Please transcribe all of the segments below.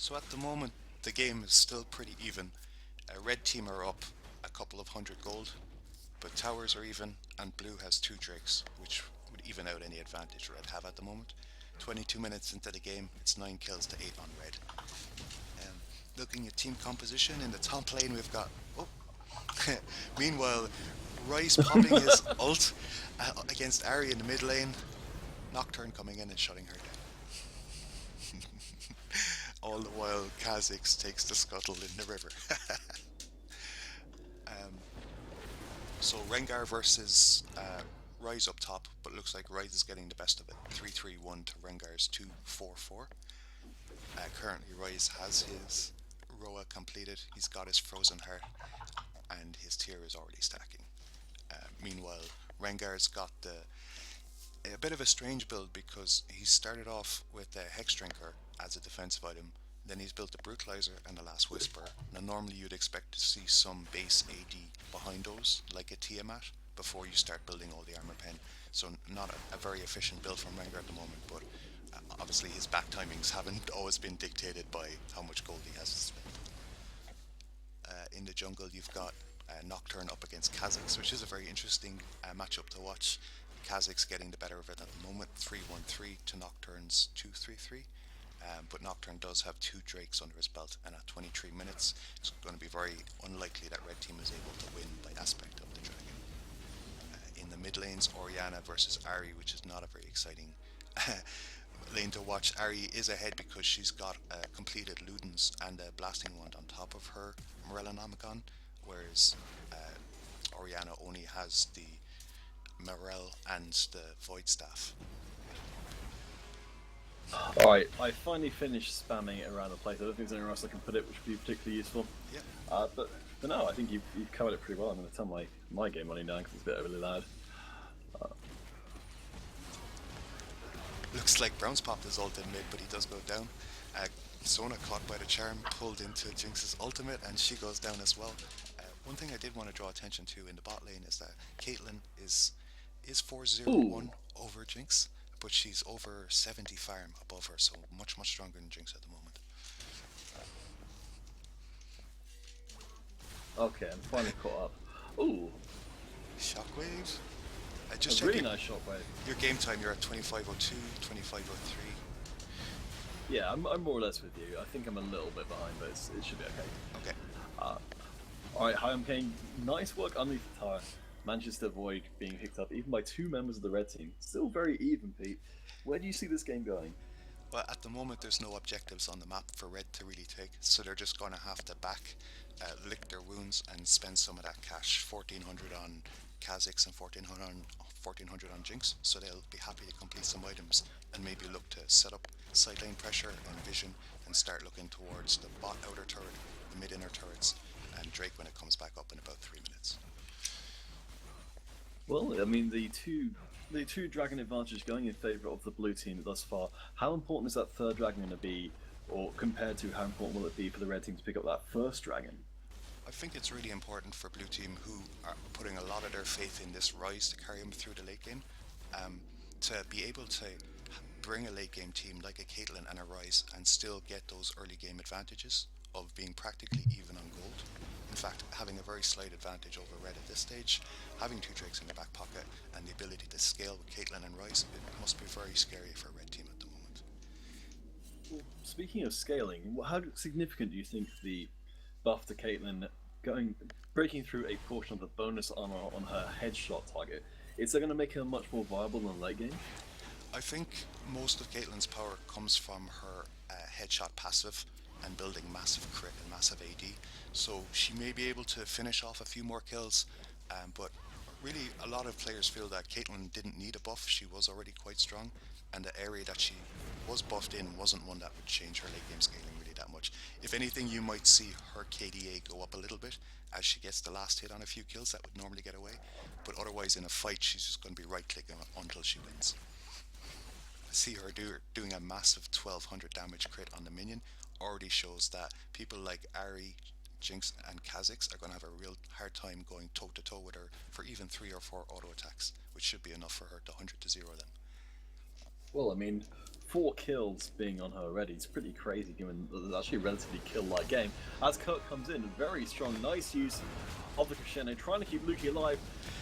So at the moment, the game is still pretty even. Red team are up a couple of hundred gold, but towers are even, and blue has two drakes, which would even out any advantage red have at the moment. 22 minutes into the game, it's 9 kills to 8 on red. Um, Looking at team composition, in the top lane we've got... Oh, meanwhile, Rice popping his ult against Ari in the mid lane, Nocturne coming in and shutting her down. All the while, Kha'Zix takes the scuttle in the river. um, so Rengar versus Rise up top, but looks like Rise is getting the best of it. 3-3-1 to Rengar's 2-4-4. Currently, Rise has his Roa completed. He's got his Frozen Heart, and his tier is already stacking. Meanwhile, Rengar's got a bit of a strange build because he started off with a Hex Drinker as a defensive item. Then he's built a Brutalizer and a Last Whisper. Now, normally you'd expect to see some base AD behind those, like a Tiamat, before you start building all the armor pen. So, not a very efficient build from Rengar at the moment, but obviously his back timings haven't always been dictated by how much gold he has to spend. In the jungle, you've got Nocturne up against Kha'Zix, which is a very interesting matchup to watch. Kha'Zix getting the better of it at the moment, 3-1-3 to Nocturne's 2-3-3. But Nocturne does have two Drakes under his belt, and at 23 minutes, it's going to be very unlikely that Red Team is able to win by aspect of the dragon. In the mid lanes, Orianna versus Ari, which is not a very exciting lane to watch. Ari is ahead because she's got completed Ludens and a Blasting Wand on top of her Morellonomicon, whereas Orianna only has the Morel and the Void Staff. Alright, I finally finished spamming it around the place. I don't think there's anywhere else I can put it which would be particularly useful. Yeah. But no, I think you've covered it pretty well. I'm going to turn my game running down because it's a bit overly loud. Looks like Brown's popped his ult in mid, but he does go down. Sona caught by the charm, pulled into Jinx's ultimate, and she goes down as well. One thing I did want to draw attention to in the bot lane is that Caitlyn is 4-0-1 Ooh, over Jinx, but she's over 70 farm above her, so much, much stronger than Jinx at the moment. okay, I'm finally caught up. Ooh, Shockwave. a Just check really nice shockwave. your game time. You're at 25:02, 25:03. Yeah, I'm more or less with you. I think I'm a little bit behind, but it should be okay. Okay. Uh, Alright, hi, I'm Kane. Nice work underneath the tower. Managed to avoid being picked up even by two members of the red team. Still very even, Pete. Where do you see this game going? Well, at the moment, there's no objectives on the map for Red to really take, so they're just going to have to lick their wounds and spend some of that cash. 1400 on Kha'Zix and 1400 on Jinx, so they'll be happy to complete some items and maybe look to set up side lane pressure and vision and start looking towards the bot outer turret, the mid inner turrets, and Drake when it comes back up in about 3 minutes. Well, I mean the two dragon advantage going in favour of the blue team thus far. How important is that third dragon going to be, or compared to how important will it be for the red team to pick up that first dragon? I think it's really important for Blue Team, who are putting a lot of their faith in this Rise to carry them through the late game, um, to be able to bring a late game team like a Caitlyn and a Rise and still get those early game advantages of being practically even on gold. In fact, having a very slight advantage over Red at this stage, having two Drakes in the back pocket, and the ability to scale with Caitlyn and Rise, it must be very scary for a Red Team at the moment. Well, speaking of scaling, how significant do you think the buff to Caitlyn going breaking through a portion of the bonus armor on her headshot target? Is that going to make her much more viable in late game? I think most of Caitlyn's power comes from her headshot passive and building massive crit and massive AD. So she may be able to finish off a few more kills, but really a lot of players feel that Caitlyn didn't need a buff. She was already quite strong, and the area that she was buffed in wasn't one that would change her late game scaling really that much. If anything, you might see her KDA go up a little bit as she gets the last hit on a few kills that would normally get away, but otherwise in a fight she's just going to be right clicking until she wins. See her doing a massive 1200 damage crit on the minion already shows that people like Ari, Jinx, and Kha'Zix are going to have a real hard time going toe to toe with her for even 3 or 4 auto attacks, which should be enough for her to 100 to 0 then. Well, I mean, 4 kills being on her already. It's pretty crazy given that it's actually a relatively kill-like game. As Kurt comes in, very strong, nice use of the crescendo, trying to keep Luki alive.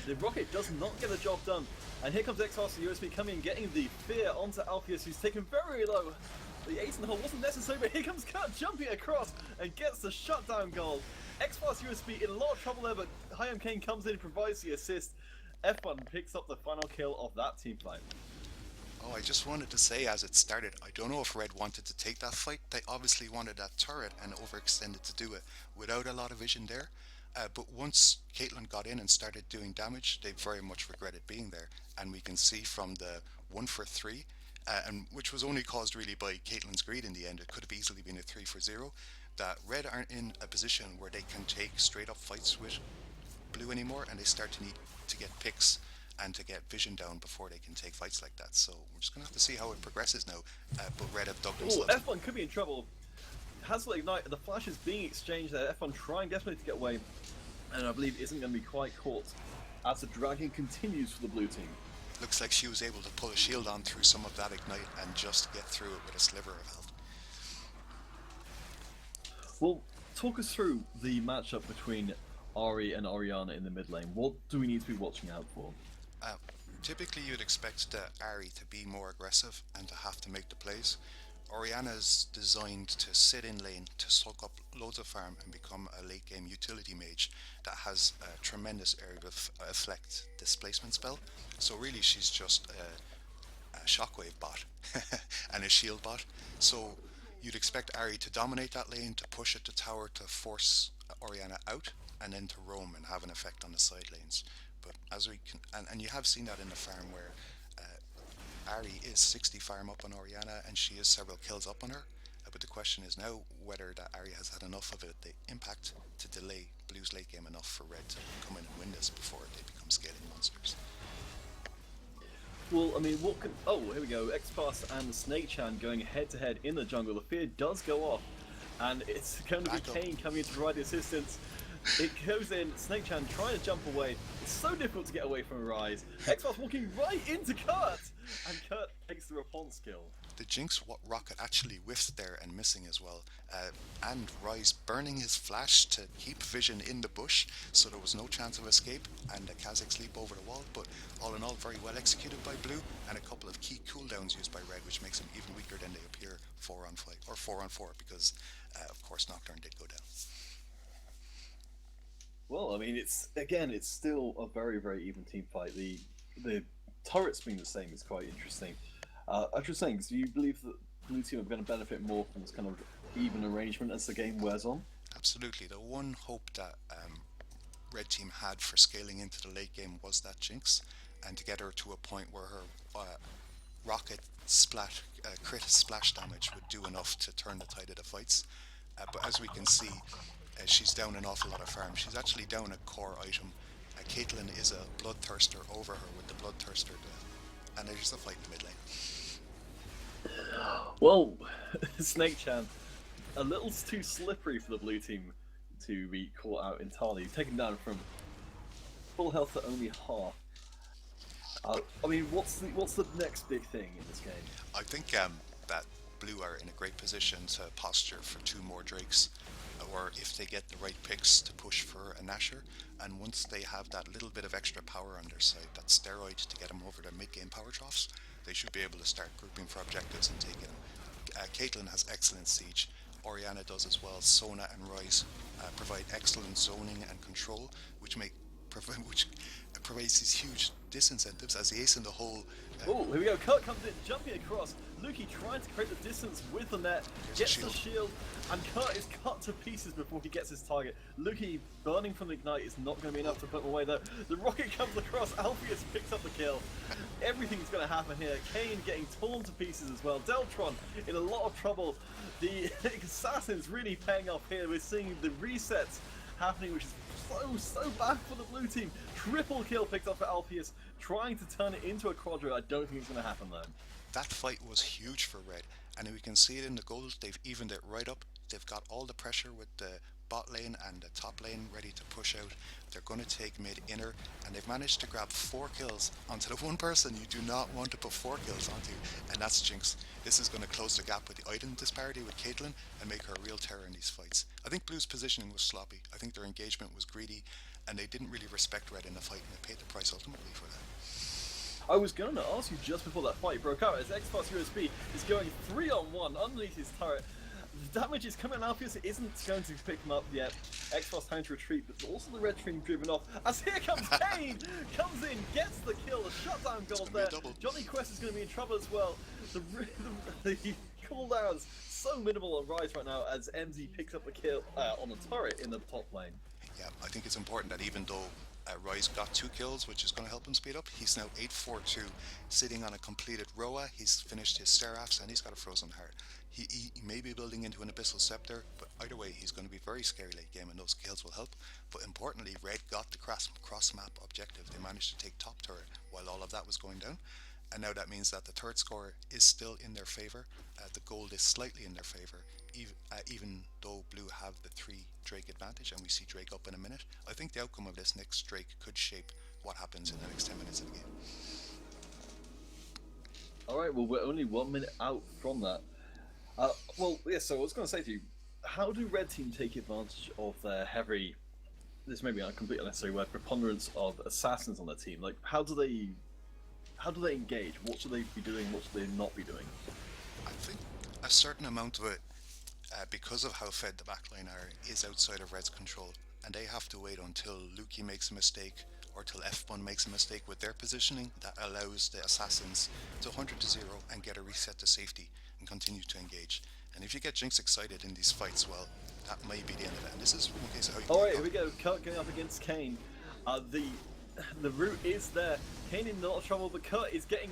The rocket does not get the job done. And here comes X-Fast the USB coming and getting the fear onto Alpheus, who's taken very low. The ace in the hole wasn't necessary, but here comes Kurt jumping across and gets the shutdown goal. X-Fast USB in a lot of trouble there, but Hayam Kane comes in and provides the assist. F1 picks up the final kill of that team fight. Oh, I just wanted to say as it started, I don't know if Red wanted to take that fight. They obviously wanted that turret and overextended to do it without a lot of vision there. But once Caitlyn got in and started doing damage, they very much regretted being there. And we can see from the 1 for 3, and which was only caused really by Caitlyn's greed in the end, it could have easily been a 3 for 0, that Red aren't in a position where they can take straight up fights with Blue anymore, and they start to need to get picks and to get vision down before they can take fights like that. So we're just going to have to see how it progresses now. But Red have dug Oh, themselves. F1 could be in trouble. Hazel Ignite, the flash is being exchanged there. F1 trying desperately to get away, and I believe isn't going to be quite caught as the dragging continues for the blue team. Looks like she was able to pull a shield on through some of that Ignite and just get through it with a sliver of health. Well, talk us through the matchup between Ari and Orianna in the mid lane. What do we need to be watching out for? Uh, Typically, you'd expect Ari to be more aggressive and to have to make the plays. Orianna's designed to sit in lane, to soak up loads of farm and become a late game utility mage that has a tremendous area of effect displacement spell. So really she's just a shockwave bot and a shield bot. So you'd expect Ari to dominate that lane, to push it to tower to force Orianna out, and then to roam and have an effect on the side lanes. But as we can, and you have seen that in the farm where Ari is 60 farm up on Orianna and she is several kills up on her. But the question is now whether that Ari has had enough of it, the impact to delay Blue's late game enough for Red to come in and win this before they become scaling monsters. Well, I mean, what can... Oh, here we go. X-Pass and Snake Chan going head-to-head in the jungle. The fear does go off, and it's going to be Kane coming in to provide the assistance. It goes in, Snake Chan trying to jump away. It's so difficult to get away from Rise. X-Pass walking right into Kurt, and Kurt takes the response kill. The Jinx rocket actually whiffed there and missing as well, and Rise burning his flash to keep vision in the bush, so there was no chance of escape, and a Kha'Zix leap over the wall, but all in all very well executed by Blue, and a couple of key cooldowns used by Red, which makes them even weaker than they appear 4 on 5, or 4 on 4, because of course Nocturne did go down. Well, I mean, it's still a very, very even team fight. The turrets being the same is quite interesting. I was just saying, do you believe that Blue team are going to benefit more from this kind of even arrangement as the game wears on? Absolutely. The one hope that Red team had for scaling into the late game was that Jinx, and to get her to a point where her rocket splat, crit splash damage would do enough to turn the tide of the fights. But as we can see, she's down an awful lot of farm. She's actually down a core item. Caitlyn is a Bloodthirster over her with the Bloodthirster, and there's a fight in the mid lane. Well, Snake Chan, a little too slippery for the blue team to be caught out entirely. Taken down from full health to only half. I mean, what's the next big thing in this game? I think that Blue are in a great position to posture for 2 more Drakes, or if they get the right picks to push for a Nashor, and once they have that little bit of extra power on their side, that steroid to get them over their mid-game power troughs, they should be able to start grouping for objectives and taking them. Caitlyn has excellent siege, Orianna does as well, Sona and Rise provide excellent zoning and control, which provides these huge disincentives as the ace in the hole. Oh, here we go. Kurt comes in, jumping across. Luki trying to create the distance with the net, gets the shield, and Kurt is cut to pieces before he gets his target. Luki burning from the ignite is not going to be enough to put him away though. The rocket comes across, Alpheus picks up the kill. Everything's going to happen here. Kane getting torn to pieces as well. Deltron in a lot of trouble. The Assassin's really paying off here. We're seeing the resets happening, which is so bad for the blue team. Triple kill picked up for Alpheus, trying to turn it into a quadra. I don't think it's going to happen though. That fight was huge for Red, and we can see it in the goals. They've evened it right up. They've got all the pressure with the bot lane and the top lane ready to push out. They're going to take mid inner, and they've managed to grab 4 kills onto the one person you do not want to put 4 kills onto, and that's Jinx. This is going to close the gap with the item disparity with Caitlyn and make her a real terror in these fights. I think Blue's positioning was sloppy. I think their engagement was greedy, and they didn't really respect Red in the fight, and they paid the price ultimately for that. I was going to ask you just before that fight broke out, as Xbox USB is going 3-on-1 underneath his turret. The damage is coming out, Alpheus isn't going to pick him up yet. Xbox trying to retreat, but also the red team driven off. As here comes Kane! Comes in, gets the kill, the shutdown goal there. Johnny Quest is going to be in trouble as well. The cooldowns so minimal on Rise right now as MZ picks up the kill on the turret in the top lane. Yeah, I think it's important that even though Rise got 2 kills, which is going to help him speed up, he's now 8-4-2, sitting on a completed Roa. He's finished his Seraphs and he's got a Frozen Heart. He may be building into an Abyssal Scepter, but either way, he's going to be very scary late game, and those kills will help. But importantly, Red got the cross-map objective. They managed to take top turret while all of that was going down. And now that means that the turret score is still in their favour. The gold is slightly in their favour, even though Blue have the 3 Drake advantage, and we see Drake up in a minute. I think the outcome of this next Drake could shape what happens in the next 10 minutes of the game. Alright, well, we're only 1 minute out from that. So I was going to say to you, how do Red Team take advantage of their heavy, this may be a completely unnecessary word, preponderance of assassins on their team? Like, how do they engage? What should they be doing? What should they not be doing? I think a certain amount of it, because of how fed the backline are, is outside of Red's control, and they have to wait until LoLUK makes a mistake or till F1 makes a mistake with their positioning that allows the assassins to 100-0 and get a reset to safety and continue to engage. And if you get Jinx excited in these fights, well, that may be the end of it. And this is one case of how you Alright, here we go. Kurt going up against Kane. The route is there. Kane in a lot of trouble, but Kurt is getting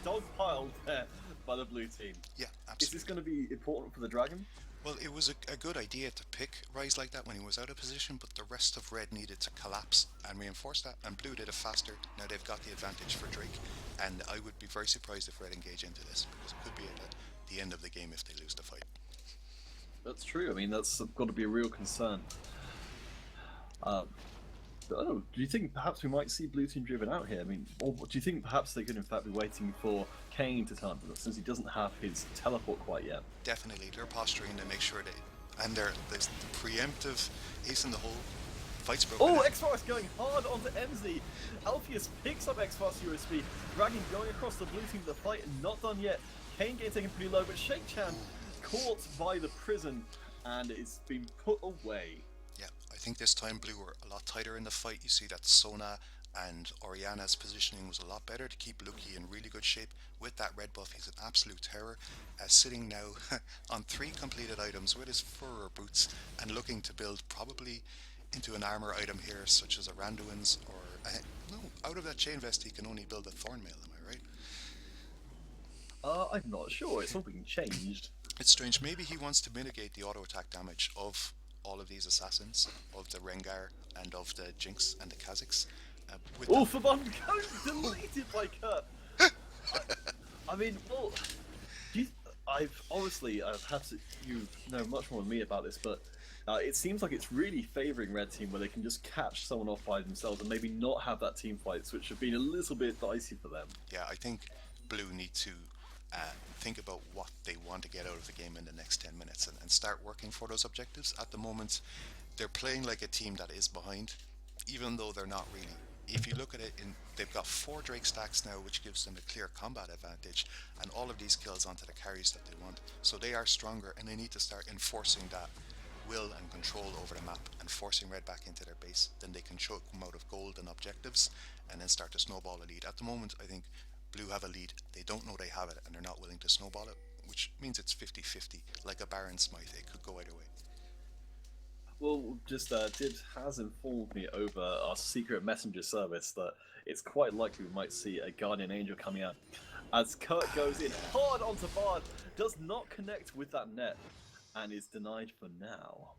dogpiled there by the blue team. Yeah, absolutely. Is this going to be important for the Dragon? Well, it was a good idea to pick Rise like that when he was out of position, but the rest of Red needed to collapse and reinforce that, and Blue did it faster. Now they've got the advantage for Drake, and I would be very surprised if Red engage into this, because it could be at the end of the game if they lose the fight. That's true. I mean, that's got to be a real concern. Do you think perhaps we might see Blue Team driven out here? I mean, or do you think perhaps they could in fact be waiting for Kane to turn to them, since he doesn't have his teleport quite yet? Definitely, they're posturing to make sure they, and there's the preemptive ace in the hole. Fight's broken. Oh, X-Force going hard onto MZ. Alpheus picks up X-Force USB. Dragon going across the blue team to the fight, and not done yet. Kane getting taken pretty low, but Shake Chan caught by the prison, and it's been put away. Yeah, I think this time Blue were a lot tighter in the fight. You see that Sona and Oriana's positioning was a lot better to keep Luki in really good shape. With that red buff, he's an absolute terror, sitting now on 3 completed items with his fur boots and looking to build probably into an armor item here, such as a Randuin's, or no, out of that chain vest he can only build a Thornmail, am I right? I'm not sure, it's all being changed. It's strange, maybe he wants to mitigate the auto attack damage of all of these assassins, of the Rengar and of the Jinx and the Kha'Zix. Oh, Fabon deleted by Kurt! I mean, well, I've had to, you know much more than me about this, but it seems like it's really favouring Red Team where they can just catch someone off by themselves and maybe not have that team fights, which have been a little bit dicey for them. Yeah, I think Blue need to think about what they want to get out of the game in the next 10 minutes and start working for those objectives. At the moment, they're playing like a team that is behind, even though they're not really. If you look at it, they've got 4 Drake stacks now, which gives them a clear combat advantage, and all of these kills onto the carries that they want. So they are stronger, and they need to start enforcing that will and control over the map and forcing Red back into their base. Then they can choke them out of gold and objectives, and then start to snowball a lead. At the moment, I think Blue have a lead. They don't know they have it, and they're not willing to snowball it, which means it's 50-50. Like a Baron Smite, it could go either way. Well, just Did has informed me over our secret messenger service that it's quite likely we might see a Guardian Angel coming out. As Kurt goes in hard onto Bard, does not connect with that net, and is denied for now.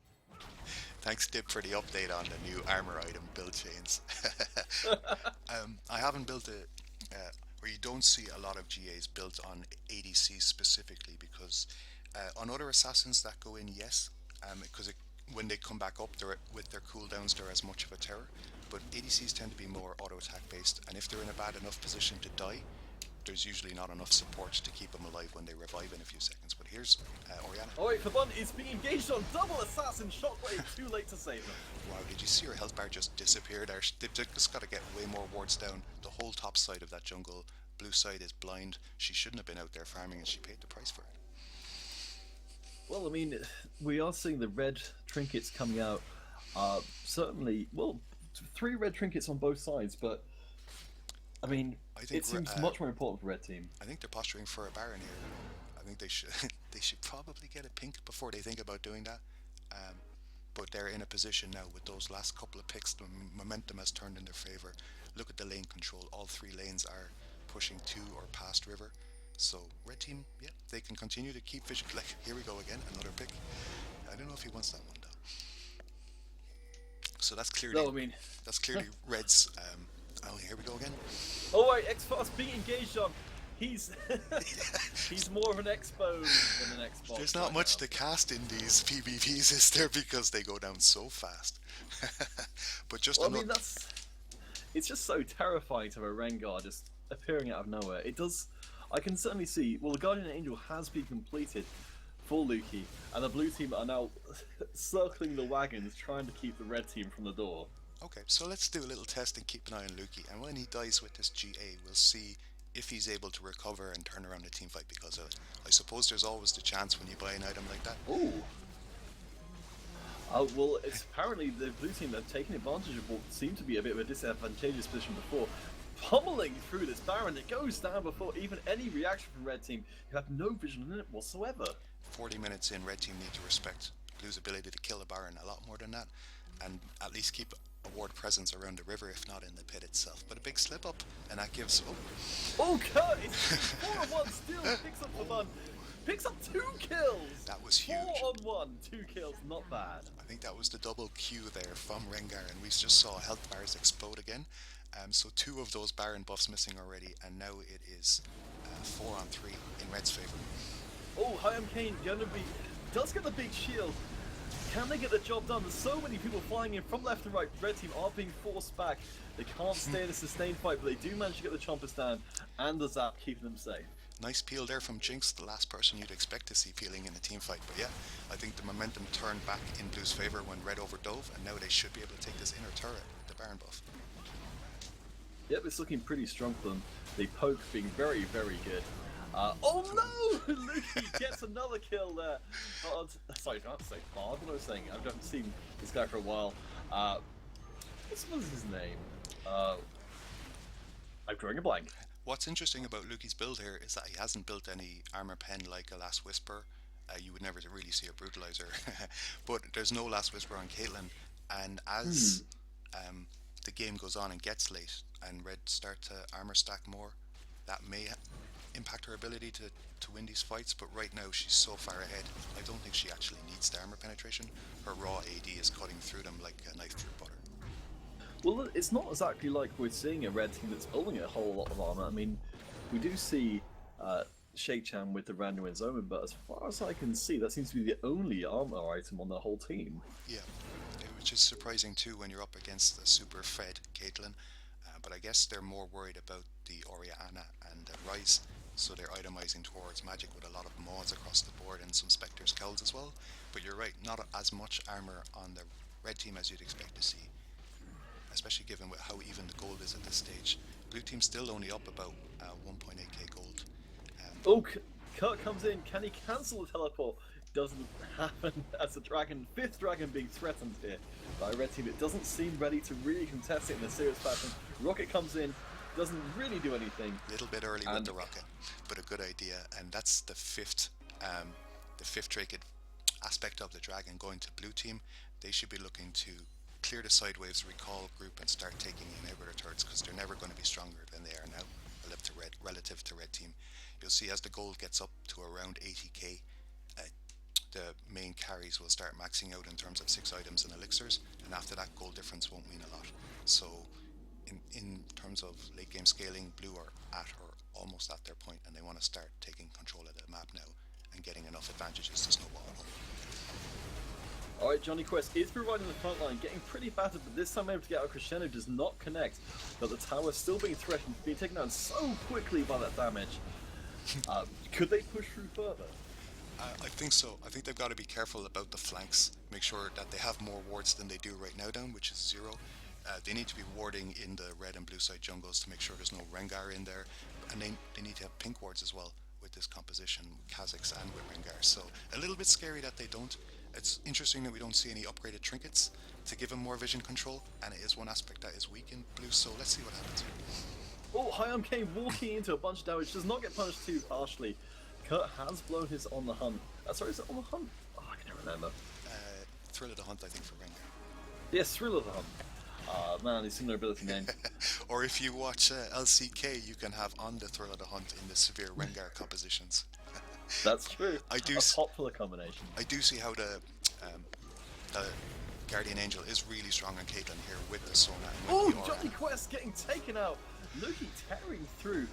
Thanks, Dip, for the update on the new armor item build chains. I haven't built or you don't see a lot of GAs built on ADC specifically, because on other assassins that go in, yes, because when they come back up, they're with their cooldowns, they're as much of a terror. But ADCs tend to be more auto attack based, and if they're in a bad enough position to die, there's usually not enough support to keep them alive when they revive in a few seconds. But here's Oriana. Oh wait, Fabun is being engaged on double assassin shockwave. Too late to save him. Wow, did you see her health bar just disappear there? They've just got to get way more wards down. The whole top side of that jungle, blue side is blind. She shouldn't have been out there farming, and she paid the price for it. Well, I mean, we are seeing the red trinkets coming out. Certainly, well, 3 red trinkets on both sides, but I mean, it seems much more important for red team. I think they're posturing for a Baron here. I think they should they should probably get a pink before they think about doing that. Um, but they're in a position now with those last couple of picks. The momentum has turned in their favor. Look at the lane control. All 3 lanes are pushing to or past river. So red team, yeah, they can continue to keep fishing. Like here we go again, another pick. I don't know if he wants that one though. So that's clearly No, I mean, Reds. Oh, here we go again. Oh wait, X-Fast being engaged on. He's he's more of an expose than an Xbox. There's not much to cast in these PvPs, is there? Because they go down so fast. But just well, I mean, it's just so terrifying to have a Rengar just appearing out of nowhere. It does. I can certainly see. Well, the Guardian Angel has been completed for Luki, and the blue team are now circling the wagons, trying to keep the red team from the door. Okay, so let's do a little test and keep an eye on Luki. And when he dies with this GA, we'll see if he's able to recover and turn around the team fight. Because I suppose there's always the chance when you buy an item like that. Ooh. Well, it's apparently the blue team have taken advantage of what seemed to be a bit of a disadvantageous position before, pummeling through this Baron. It goes down before even any reaction from red team, who have no vision in it whatsoever. 40 minutes in, red team need to respect blue's ability to kill a Baron a lot more than that, and at least keep a ward presence around the river, if not in the pit itself. But a big slip up, and that gives... Oh, Kurt! It's 4-on-1 still, picks up the bun. Picks up 2 kills! That was huge. 4-on-1, 2 kills, not bad. I think that was the double Q there from Rengar, and we just saw health bars explode again. So 2 of those Baron buffs missing already, and now it is 4-on-3 in Red's favour. Oh, Hyam Kane does get the big shield. Can they get the job done? There's so many people flying in from left and right. Red team are being forced back. They can't stay in a sustained fight, but they do manage to get the chompers down, and the zap keeping them safe. Nice peel there from Jinx, the last person you'd expect to see peeling in a team fight. But yeah, I think the momentum turned back in Blue's favour when Red overdove, and now they should be able to take this inner turret with the Baron buff. Yep, it's looking pretty strong for them. The poke being very, very good. Oh no! Luki gets another kill there. Sorry, I have to say Bard. What I was saying, I haven't seen this guy for a while. What's his name? I'm drawing a blank. What's interesting about Luki's build here is that he hasn't built any armor pen like a Last Whisper. You would never really see a Brutalizer. But there's no Last Whisper on Caitlyn, and as the game goes on and gets late and Red start to armor stack more, that may impact her ability to win these fights. But right now she's so far ahead, I don't think she actually needs the armor penetration. Her raw AD is cutting through them like a knife through butter. Well, it's not exactly like we're seeing a red team that's building a whole lot of armor. I mean, we do see Shake-Chan with the Random Wins Omen, but as far as I can see, that seems to be the only armor item on the whole team. Yeah, which is surprising too when you're up against the super fed Caitlyn. But I guess they're more worried about the Oriana and Ryze, so they're itemizing towards magic with a lot of mods across the board and some Spectre's Kells as well. But you're right, not as much armor on the red team as you'd expect to see, especially given how even the gold is at this stage. Blue team's still only up about 1.8k gold. Oh, Kurt comes in. Can he cancel the teleport? Doesn't happen as the dragon, 5th dragon being threatened here by red team. It doesn't seem ready to really contest it in a serious fashion. Rocket comes in, doesn't really do anything. A little bit early with the rocket, but a good idea. And that's the fifth trinket aspect of the dragon going to blue team. They should be looking to clear the side waves, recall group, and start taking inhibitor turrets, because they're never going to be stronger than they are now relative to red team. You'll see as the gold gets up to around 80k, the main carries will start maxing out in terms of 6 items and elixirs, and after that gold difference won't mean a lot. So in terms of late game scaling, blue are at or almost at their point, and they want to start taking control of the map now and getting enough advantages to snowball at home. Alright, Johnny Quest is providing the front line, getting pretty battered, but this time able to get out. Crescendo does not connect, but the tower still being threatened, being taken down so quickly by that damage. Could they push through further? I think so. I think they've got to be careful about the flanks. Make sure that they have more wards than they do right now down, which is 0. They need to be warding in the red and blue side jungles to make sure there's no Rengar in there. And they need to have pink wards as well with this composition, with Kha'Zix and with Rengar. So a little bit scary that they don't. It's interesting that we don't see any upgraded trinkets to give him more vision control, and it is one aspect that is weak in blue, so let's see what happens here. Oh, Hyam Kane walking into a bunch of damage, does not get punished too harshly. Kurt has blown his On the Hunt. Sorry, is it On the Hunt? Oh, I can't remember. Thrill of the Hunt, I think, for Rengar. Yes, Thrill of the Hunt. Man, these similar ability names. Or if you watch LCK, you can have On the Thrill of the Hunt in the severe Rengar compositions. That's true. I do. A popular combination. I do see how the Guardian Angel is really strong on Caitlyn here with the Sona. Oh, Johnny Quest getting taken out. Luki tearing through.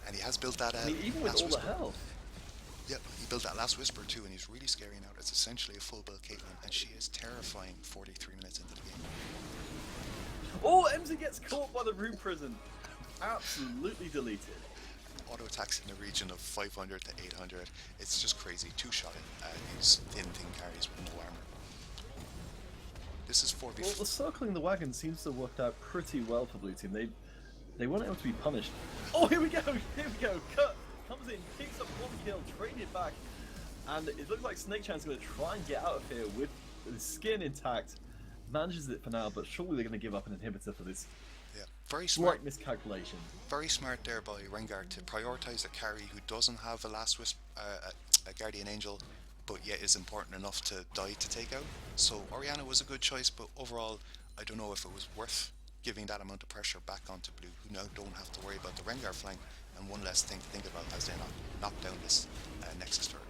And he has built that. I mean, even with all the health. Yep, he built that last Whisper too, and he's really scaring out. It's essentially a full build Caitlyn, and she is terrifying 43 minutes into the game. Oh, MZ gets caught by the Rune Prison. Absolutely deleted. Auto attacks in the region of 500 to 800. It's just crazy. Two-shotting these thin carries with no armor. This is 4v4. Well, the circling the wagon seems to have worked out pretty well for Blue Team. They weren't able to be punished. Oh, here we go! Here we go! Kurt comes in, picks up one kill, traded back, and it looks like Snake Chan's going to try and get out of here with his skin intact. Manages it for now, but surely they're going to give up an inhibitor for this. Yeah, very smart. Slight miscalculation. Very smart there by Rengar to prioritize a carry who doesn't have a last wisp, a Guardian Angel, but yet is important enough to die to take out. So Orianna was a good choice, but overall, I don't know if it was worth giving that amount of pressure back onto blue, who now don't have to worry about the Rengar flank and one less thing to think about as they knock down this Nexus turret.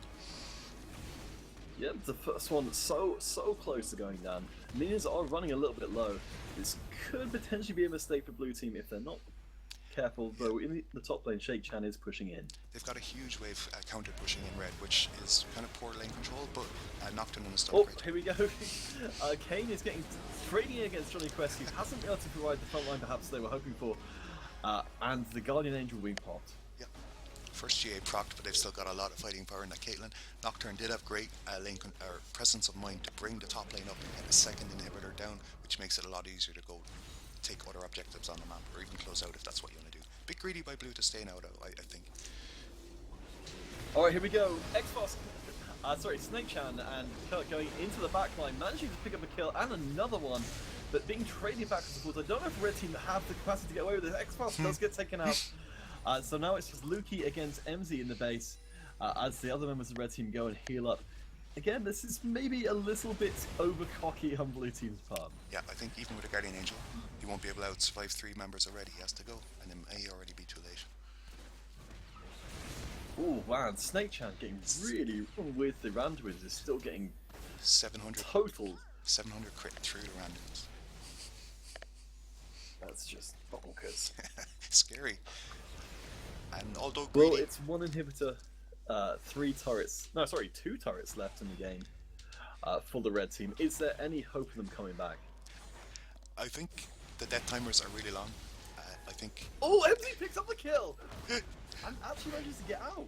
Yep, the first one so close to going down. Minions are running a little bit low. This could potentially be a mistake for blue team if they're not careful, though in the top lane, Shake Chan is pushing in. They've got a huge wave counter pushing in red, which is kind of poor lane control, but Nocturne on the stun. Oh, here we go. Kane is getting trading in against Johnny Quest, who hasn't been able to provide the front line perhaps they were hoping for, and the Guardian Angel being popped. Yep. First GA procced, but they've still got a lot of fighting power in that Caitlyn. Nocturne did have great presence of mind to bring the top lane up and get a second inhibitor down, which makes it a lot easier to go take other objectives on the map, or even close out if that's what you want to do. Bit greedy by blue to stay now, though, I think. Alright, here we go. X-Fox, Snake Chan and Kurt going into the backline, managing to pick up a kill and another one, but being traded backwards and forwards. I don't know if Red Team have the capacity to get away with this. X-Fox does get taken out. So now it's just Luki against MZ in the base, as the other members of the Red Team go and heal up. Again, this is maybe a little bit over cocky on Blue Team's part. Yeah, I think even with a Guardian Angel, he won't be able to survive 3 members already. He has to go, and it may already be too late. Oh wow, Snake Chan getting really with the randoms is still getting 700 total. 700 crit through the randoms. That's just bonkers. Scary. And although greedy, well, it's one inhibitor, 2 turrets left in the game for the Red Team. Is there any hope of them coming back? I think the death timers are really long. I think. Oh, MZ picks up the kill! And actually manages to get out.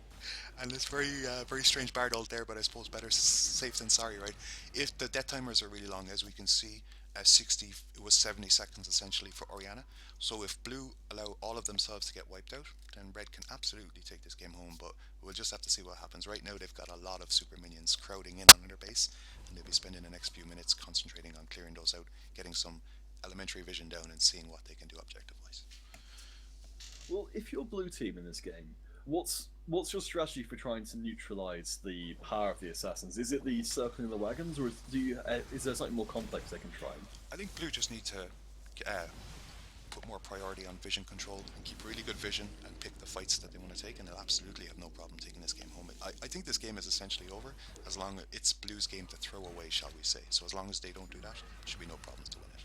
And it's very strange bard ult there, but I suppose better safe than sorry, right? If the death timers are really long, as we can see, it was 70 seconds essentially for Orianna. So if blue allow all of themselves to get wiped out, then red can absolutely take this game home, but we'll just have to see what happens. Right now they've got a lot of super minions crowding in on their base, and they'll be spending the next few minutes concentrating on clearing those out, getting some elementary vision down and seeing what they can do objective wise. Well, if you're blue team in this game, what's your strategy for trying to neutralize the power of the assassins? Is it the circling the wagons, or is there something more complex they can try? I think blue just need to put more priority on vision control and keep really good vision and pick the fights that they want to take, and they'll absolutely have no problem taking this game home. I think this game is essentially over as long as it's blue's game to throw away, shall we say. So as long as they don't do that, there should be no problems to win it.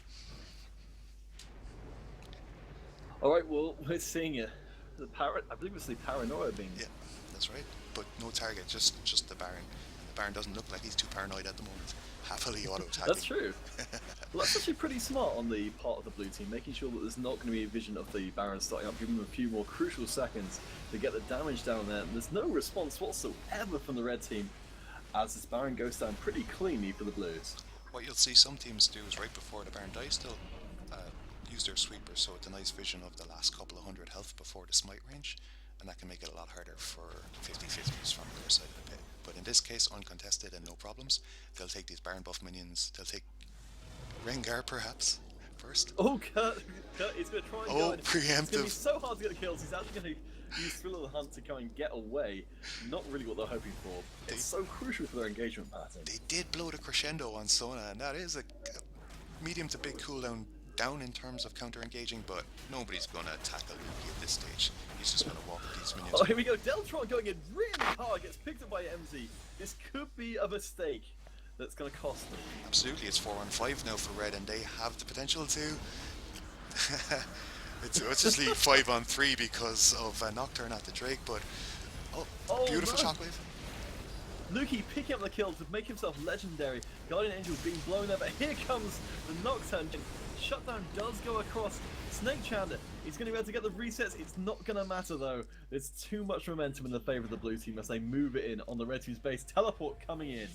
Alright, well, we're seeing it. I believe it's the Paranoia being... Yeah, that's right. But no target, just the Baron. And the Baron doesn't look like he's too paranoid at the moment, happily That's auto-attacking. true. Well, that's actually pretty smart on the part of the blue team, making sure that there's not going to be a vision of the Baron starting up, giving them a few more crucial seconds to get the damage down there. And there's no response whatsoever from the red team, as this Baron goes down pretty cleanly for the blues. What you'll see some teams do is right before the Baron dies, they'll use their sweeper so it's a nice vision of the last couple of hundred health before the smite range, and that can make it a lot harder for 50-50s from their side of the pit. But in this case, uncontested and no problems, they'll take these Baron buff minions, they'll take Rengar perhaps first. Oh, Kurt is going to try and Oh, go in. It's going to be preemptive. so hard to get the kills. He's actually going to use Thrill of the Hunt to try and get away. Not really what they're hoping for. It's so crucial for their engagement pattern. They did blow the crescendo on Sona, and that is a medium to big cooldown down in terms of counter engaging, but nobody's gonna tackle Luki at this stage. He's just gonna walk with these minions. Oh, here we go. Deltron going in really hard. Gets picked up by MZ. This could be a mistake that's going to cost them. Absolutely, it's 4-on-5 now for Red, and they have the potential to. It's just leave 5-on-3 because of Nocturne at the Drake, but Oh, beautiful no. shockwave. Luki picking up the kill to make himself legendary. Guardian Angel being blown up, but here comes the Nocturne. Shutdown does go across Snake Chander. He's going to be able to get the resets. It's not going to matter though. There's too much momentum in the favour of the blue team as they move it in on the red team's base. Teleport coming in.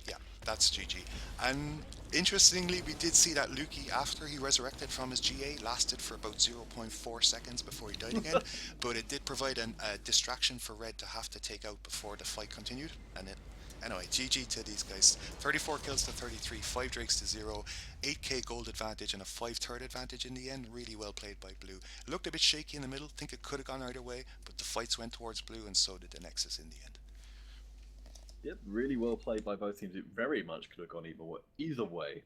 Yeah, that's GG. And interestingly, we did see that Luki, after he resurrected from his GA, lasted for about 0.4 seconds before he died again, but it did provide a distraction for Red to have to take out before the fight continued, and it anyway, GG to these guys. 34 kills to 33, 5 drakes to 0, 8k gold advantage and a 5 turret advantage in the end. Really well played by Blue. It looked a bit shaky in the middle, think it could have gone either way, but the fights went towards Blue and so did the Nexus in the end. Yep, really well played by both teams. It very much could have gone either way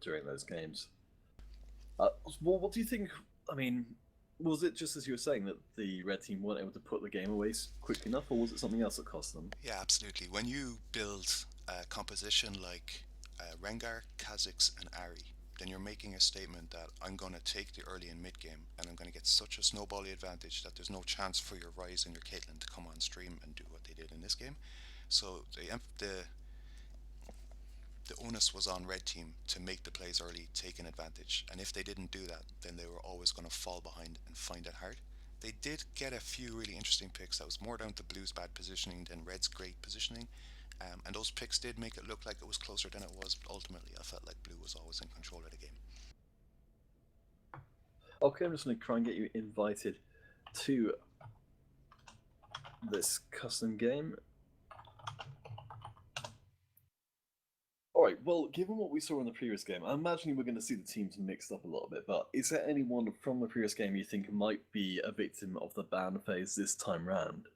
during those games. Well, what do you think? I mean, was it just as you were saying that the red team weren't able to put the game away quick enough, or was it something else that cost them? Yeah, absolutely. When you build a composition like Rengar, Kha'Zix, and Ari, then you're making a statement that I'm going to take the early and mid game and I'm going to get such a snowbally advantage that there's no chance for your Ryze and your Caitlyn to come on stream and do what they did in this game. So the onus was on red team to make the plays early, take an advantage, and if they didn't do that, then they were always going to fall behind and find it hard. They did get a few really interesting picks that was more down to blue's bad positioning than red's great positioning, and those picks did make it look like it was closer than it was, but ultimately I felt like blue was always in control of the game. Okay, I'm just going to try and get you invited to this custom game. Alright, well, given what we saw in the previous game, I imagine we're going to see the teams mixed up a little bit, but is there anyone from the previous game you think might be a victim of the ban phase this time round?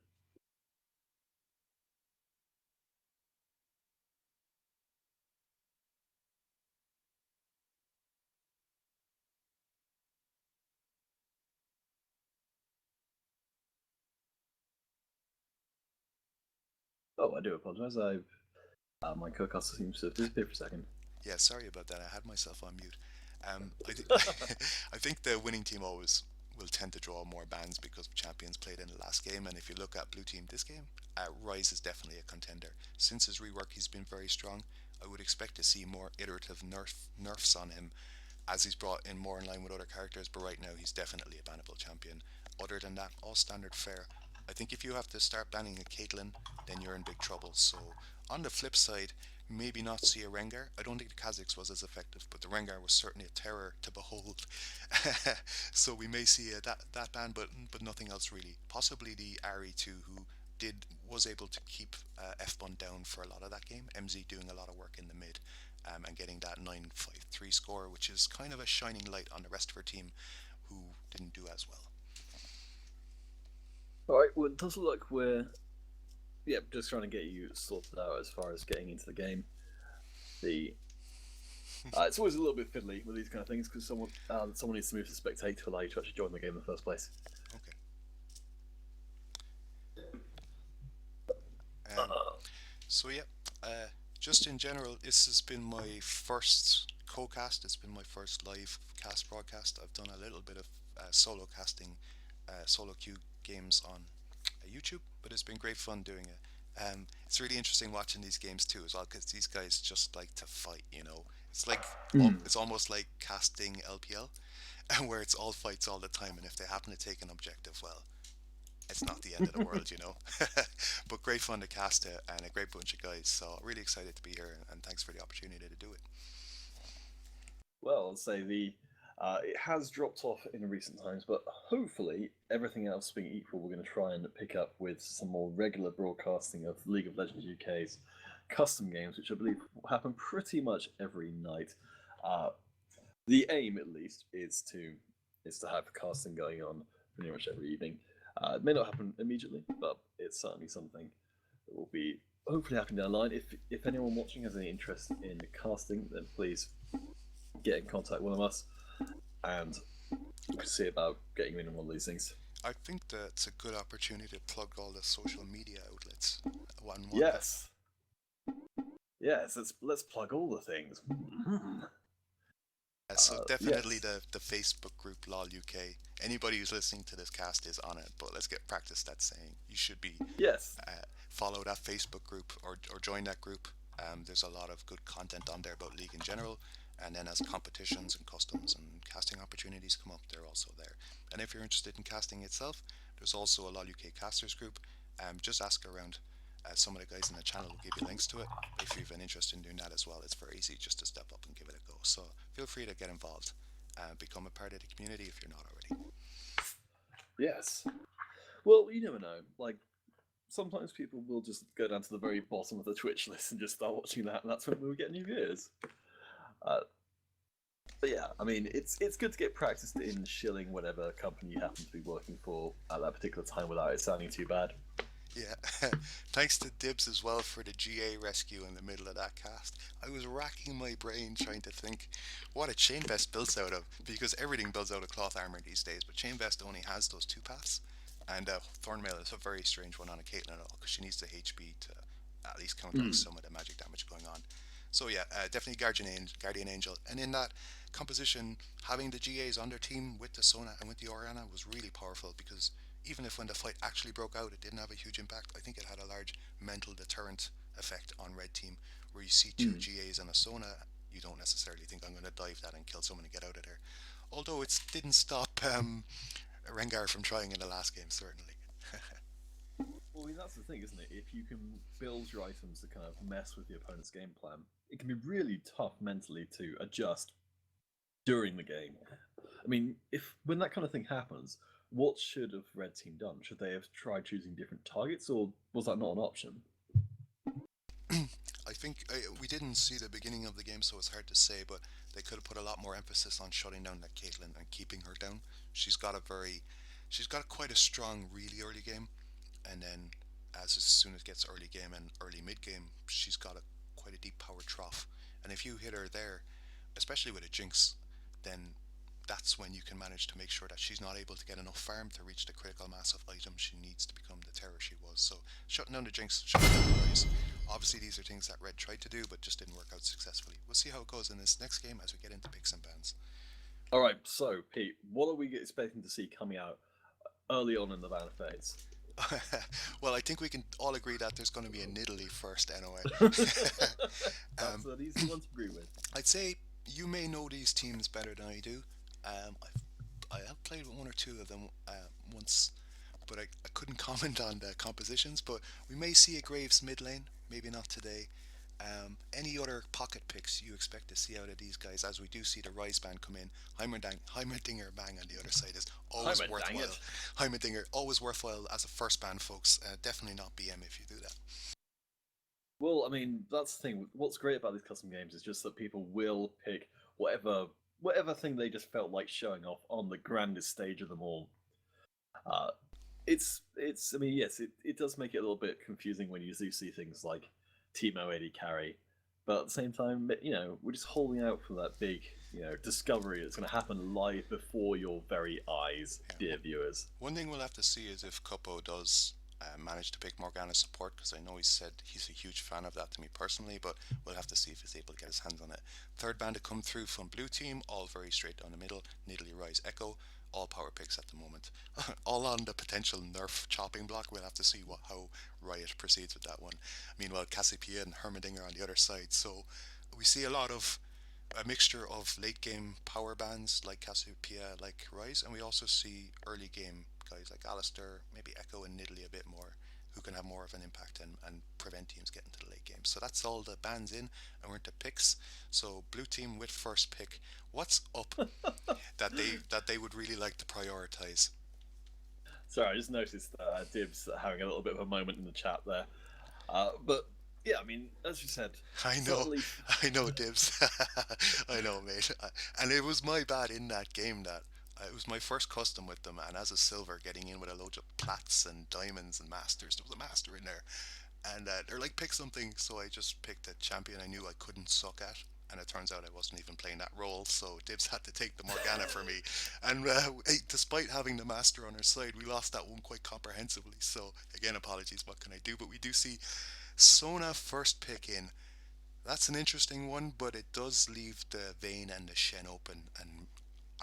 Oh, I do apologise. My co-caster seems to disappear for a second. Yeah, sorry about that. I had myself on mute. I think the winning team always will tend to draw more bans because champions played in the last game. And if you look at blue team this game, Ryze is definitely a contender. Since his rework, he's been very strong. I would expect to see more iterative nerfs on him as he's brought in more in line with other characters. But right now, he's definitely a bannable champion. Other than that, all standard fare. I think if you have to start banning a Caitlyn, then you're in big trouble. So on the flip side, maybe not see a Rengar. I don't think the Kha'Zix was as effective, but the Rengar was certainly a terror to behold. So we may see that ban, but nothing else really. Possibly the Ari too, who was able to keep F1 down for a lot of that game. MZ doing a lot of work in the mid, and getting that 9-5-3 score, which is kind of a shining light on the rest of her team, who didn't do as well. Alright, well, it does look like we're just trying to get you sorted out as far as getting into the game. It's always a little bit fiddly with these kind of things because someone needs to move to spectate to allow you to actually join the game in the first place. Okay. So yeah, just in general, this has been my first co-cast. It's been my first live cast broadcast. I've done a little bit of solo casting, solo queue games on YouTube, but it's been great fun doing It's really interesting watching these games too, as well, because these guys just like to fight. It's like Mm. it's almost like casting LPL, where it's all fights all the time, and if they happen to take an objective, well, it's not the end of the world. But great fun to cast it, and a great bunch of guys. So really excited to be here, and thanks for the opportunity to do it. Well, I'll say it has dropped off in recent times, but hopefully, everything else being equal, we're going to try and pick up with some more regular broadcasting of League of Legends UK's custom games, which I believe happen pretty much every night. Uh, the aim, at least, is to have casting going on pretty much every evening. It may not happen immediately, but it's certainly something that will be hopefully happening down the line. If anyone watching has any interest in casting, then please get in contact with one of us, and we can see about getting you in on one of these things. I think that it's a good opportunity to plug all the social media outlets. One that. Yes, yes. Let's plug all the things. So definitely Yes, the Facebook group LOL UK. Anybody who's listening to this cast is on it, but let's get practice that saying. You should be yes, follow that Facebook group, or join that group. There's a lot of good content on there about League in general, and then as competitions and customs and casting opportunities come up, they're also there. And if you're interested in casting itself, there's also a LoL UK casters group. Just ask around. Some of the guys in the channel will give you links to it. If you've an interest in doing that as well, it's very easy just to step up and give it a go. So feel free to get involved and become a part of the community if you're not already. yes. Well, you never know. Like sometimes people will just go down to the very bottom of the Twitch list and just start watching that, and that's when we'll get new viewers. Uh, but yeah, I mean, it's good to get practiced in shilling whatever company you happen to be working for at that particular time without it sounding too bad. Yeah, thanks to Dibs as well for the GA rescue in the middle of that cast. I was racking my brain trying to think what a chain vest builds out of, because everything builds out of cloth armor these days, but chain vest only has those two paths. And Thornmail is a very strange one on a Caitlyn at all, because she needs the HP to at least counteract Mm. some of the magic damage going on. So yeah, definitely Guardian Angel. And in that composition, having the GAs on their team with the Sona and with the Oriana was really powerful, because even if when the fight actually broke out, it didn't have a huge impact. I think it had a large mental deterrent effect on red team, where you see two Mm. GAs and a Sona, you don't necessarily think I'm going to dive that and kill someone and get out of there. Although it didn't stop Rengar from trying in the last game, certainly. Well, I mean, that's the thing, isn't it? If you can build your items to kind of mess with the opponent's game plan, it can be really tough mentally to adjust during the game. I mean, if when that kind of thing happens, what should have Red Team done? Should they have tried choosing different targets, or was that not an option? I think we didn't see the beginning of the game, so it's hard to say. But they could have put a lot more emphasis on shutting down that Caitlyn and keeping her down. She's got a very, she's got quite a strong, really early game, and then as soon as it gets early game and early mid game, she's got quite a deep power trough. And if you hit her there, especially with a Jinx, then that's when you can manage to make sure that she's not able to get enough farm to reach the critical mass of items she needs to become the terror she was. So shutting down the Jinx, shutting down the Rise. Obviously, these are things that Red tried to do, but just didn't work out successfully. We'll see how it goes in this next game as we get into picks and bans. All right, so Pete, what are we expecting to see coming out early on in the ban phase? Well, I think we can all agree that there's going to be a Nidalee first, anyway. That's um, an easy one to agree with. I'd say you may know these teams better than I do. I have played with one or two of them once, but I couldn't comment on the compositions. But we may see a Graves mid lane, maybe not today. Any other pocket picks you expect to see out of these guys, as we do see the Rise band come in? Heimerdinger Bang on the other side is I'm always a dang worthwhile. it. Heimerdinger, always worthwhile as a first band, folks. Definitely not BM if you do that. Well, I mean, that's the thing. What's great about these custom games is just that people will pick whatever thing they just felt like showing off on the grandest stage of them all. Uh, it's. I mean, yes, it does make it a little bit confusing when you do see things like Teemo AD carry, but at the same time, we're just holding out for that big, discovery that's going to happen live before your very eyes, Yeah. dear viewers. One thing we'll have to see is if Kupo does manage to pick Morgana support, because I know he said he's a huge fan of that to me personally, but we'll have to see if he's able to get his hands on it. Third band to come through from blue team, all very straight down the middle. Nidalee Rise Echo. all power picks at the moment. All on the potential nerf chopping block. We'll have to see how Riot proceeds with that one. Meanwhile, Cassiopeia and Hermedinger on the other side. So we see a mixture of late game power bands like Cassiopeia, like Rise, and we also see early game guys like Alistair, maybe Echo and Nidalee a bit more, who can have more of an impact and prevent teams getting to the late game. So that's all the bands in, and we're into picks. So blue team with first pick, what's up that they would really like to prioritize? Sorry, I just noticed Dibs having a little bit of a moment in the chat there. But yeah, I mean, as you said, I know, certainly. I know, Dibs. I know, mate. And it was my bad in that game that it was my first custom with them, and as a silver, getting in with a load of plats and diamonds and masters. There was a master in there, and they're like, pick something. So I just picked a champion I knew I couldn't suck at. And it turns out I wasn't even playing that role, so Dibs had to take the Morgana for me. And despite having the Master on our side, we lost that one quite comprehensively. So, again, apologies, what can I do? But we do see Sona first pick in. That's an interesting one, but it does leave the Vayne and the Shen open. And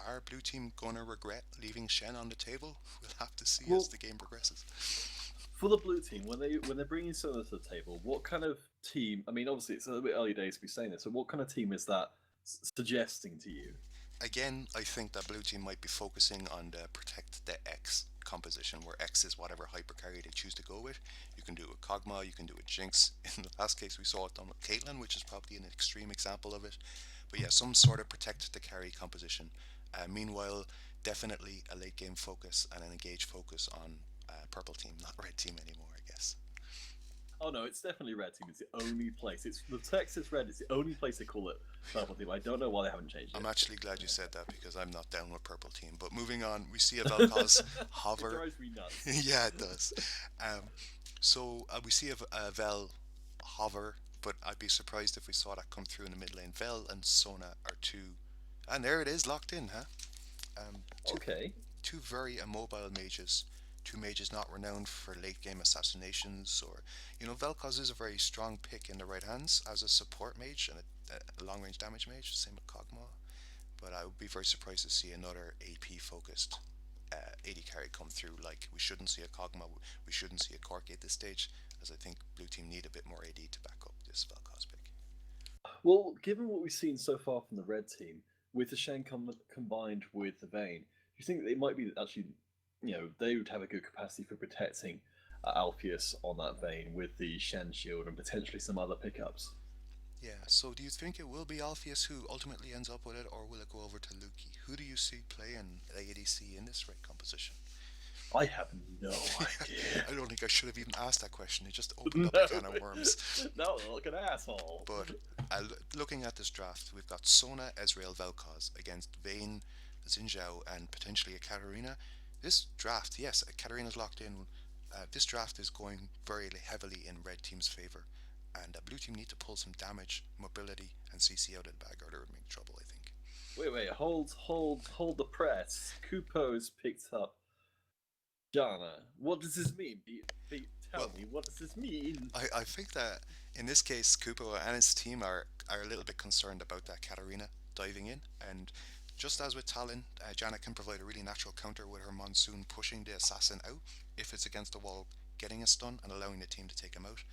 are blue team gonna regret leaving Shen on the table? We'll have to see as Well, the game progresses. for the blue team, when they're bringing Sona to the table, what kind of team? I mean, obviously it's a little bit early days to be saying this. So, what kind of team is that suggesting to you? Again, I think that blue team might be focusing on the protect the X composition, where X is whatever hyper carry they choose to go with. You can do it with Kog'Maw, you can do it with Jinx. In the last case, we saw it done with Caitlyn, which is probably an extreme example of it. But yeah, some sort of protect the carry composition. Meanwhile, definitely a late game focus and an engage focus on purple team, not red team anymore, I guess. Oh no, it's definitely red team. It's the only place. It's the Texas red. It's the only place they call it purple team. I don't know why they haven't changed I'm it. actually glad you said that because I'm not down with purple team. But moving on, we see a Vel'Koz It hover. drives me nuts. Yeah, it does. Um, we see a Vel hover, but I'd be surprised if we saw that come through in the mid lane. Vel and Sona are two, and there it is, locked in, huh? Two Okay. two very immobile mages. Two mages not renowned for late game assassinations, or Vel'Koz is a very strong pick in the right hands as a support mage and a long range damage mage. Same with Kog'Maw, but I would be very surprised to see another AP focused 80 carry come through. Like, we shouldn't see a Kog'Maw, we shouldn't see a Corki at this stage, as I think blue team need a bit more AD to back up this Vel'Koz pick. Well, given what we've seen so far from the red team, with the Shen combined with the Vayne, do you think that it might be actually, they would have a good capacity for protecting Alpheus on that Vayne with the Shen shield and potentially some other pickups? Yeah, so do you think it will be Alpheus who ultimately ends up with it, or will it go over to Luki? Who do you see playing ADC in this red composition? I have no idea. I don't think I should have even asked that question. It just opened No, up a can of worms. no, look an asshole. But looking at this draft, we've got Sona, Ezreal, Vel'Koz against Vayne, Xin Zhao, and potentially a Katarina. This draft, yes, Katarina's locked in. This draft is going very heavily in red team's favor, and blue team need to pull some damage, mobility, and CC out of the bag, or they're in big trouble, I think. Wait, hold the press. Kupo's picked up Jana. What does this mean? Tell Well, me, what does this mean? I think that in this case, Kupo and his team are a little bit concerned about that Katarina diving in. And just as with Talon, Janet can provide a really natural counter with her Monsoon pushing the assassin out if it's against the wall, getting a stun and allowing the team to take him out.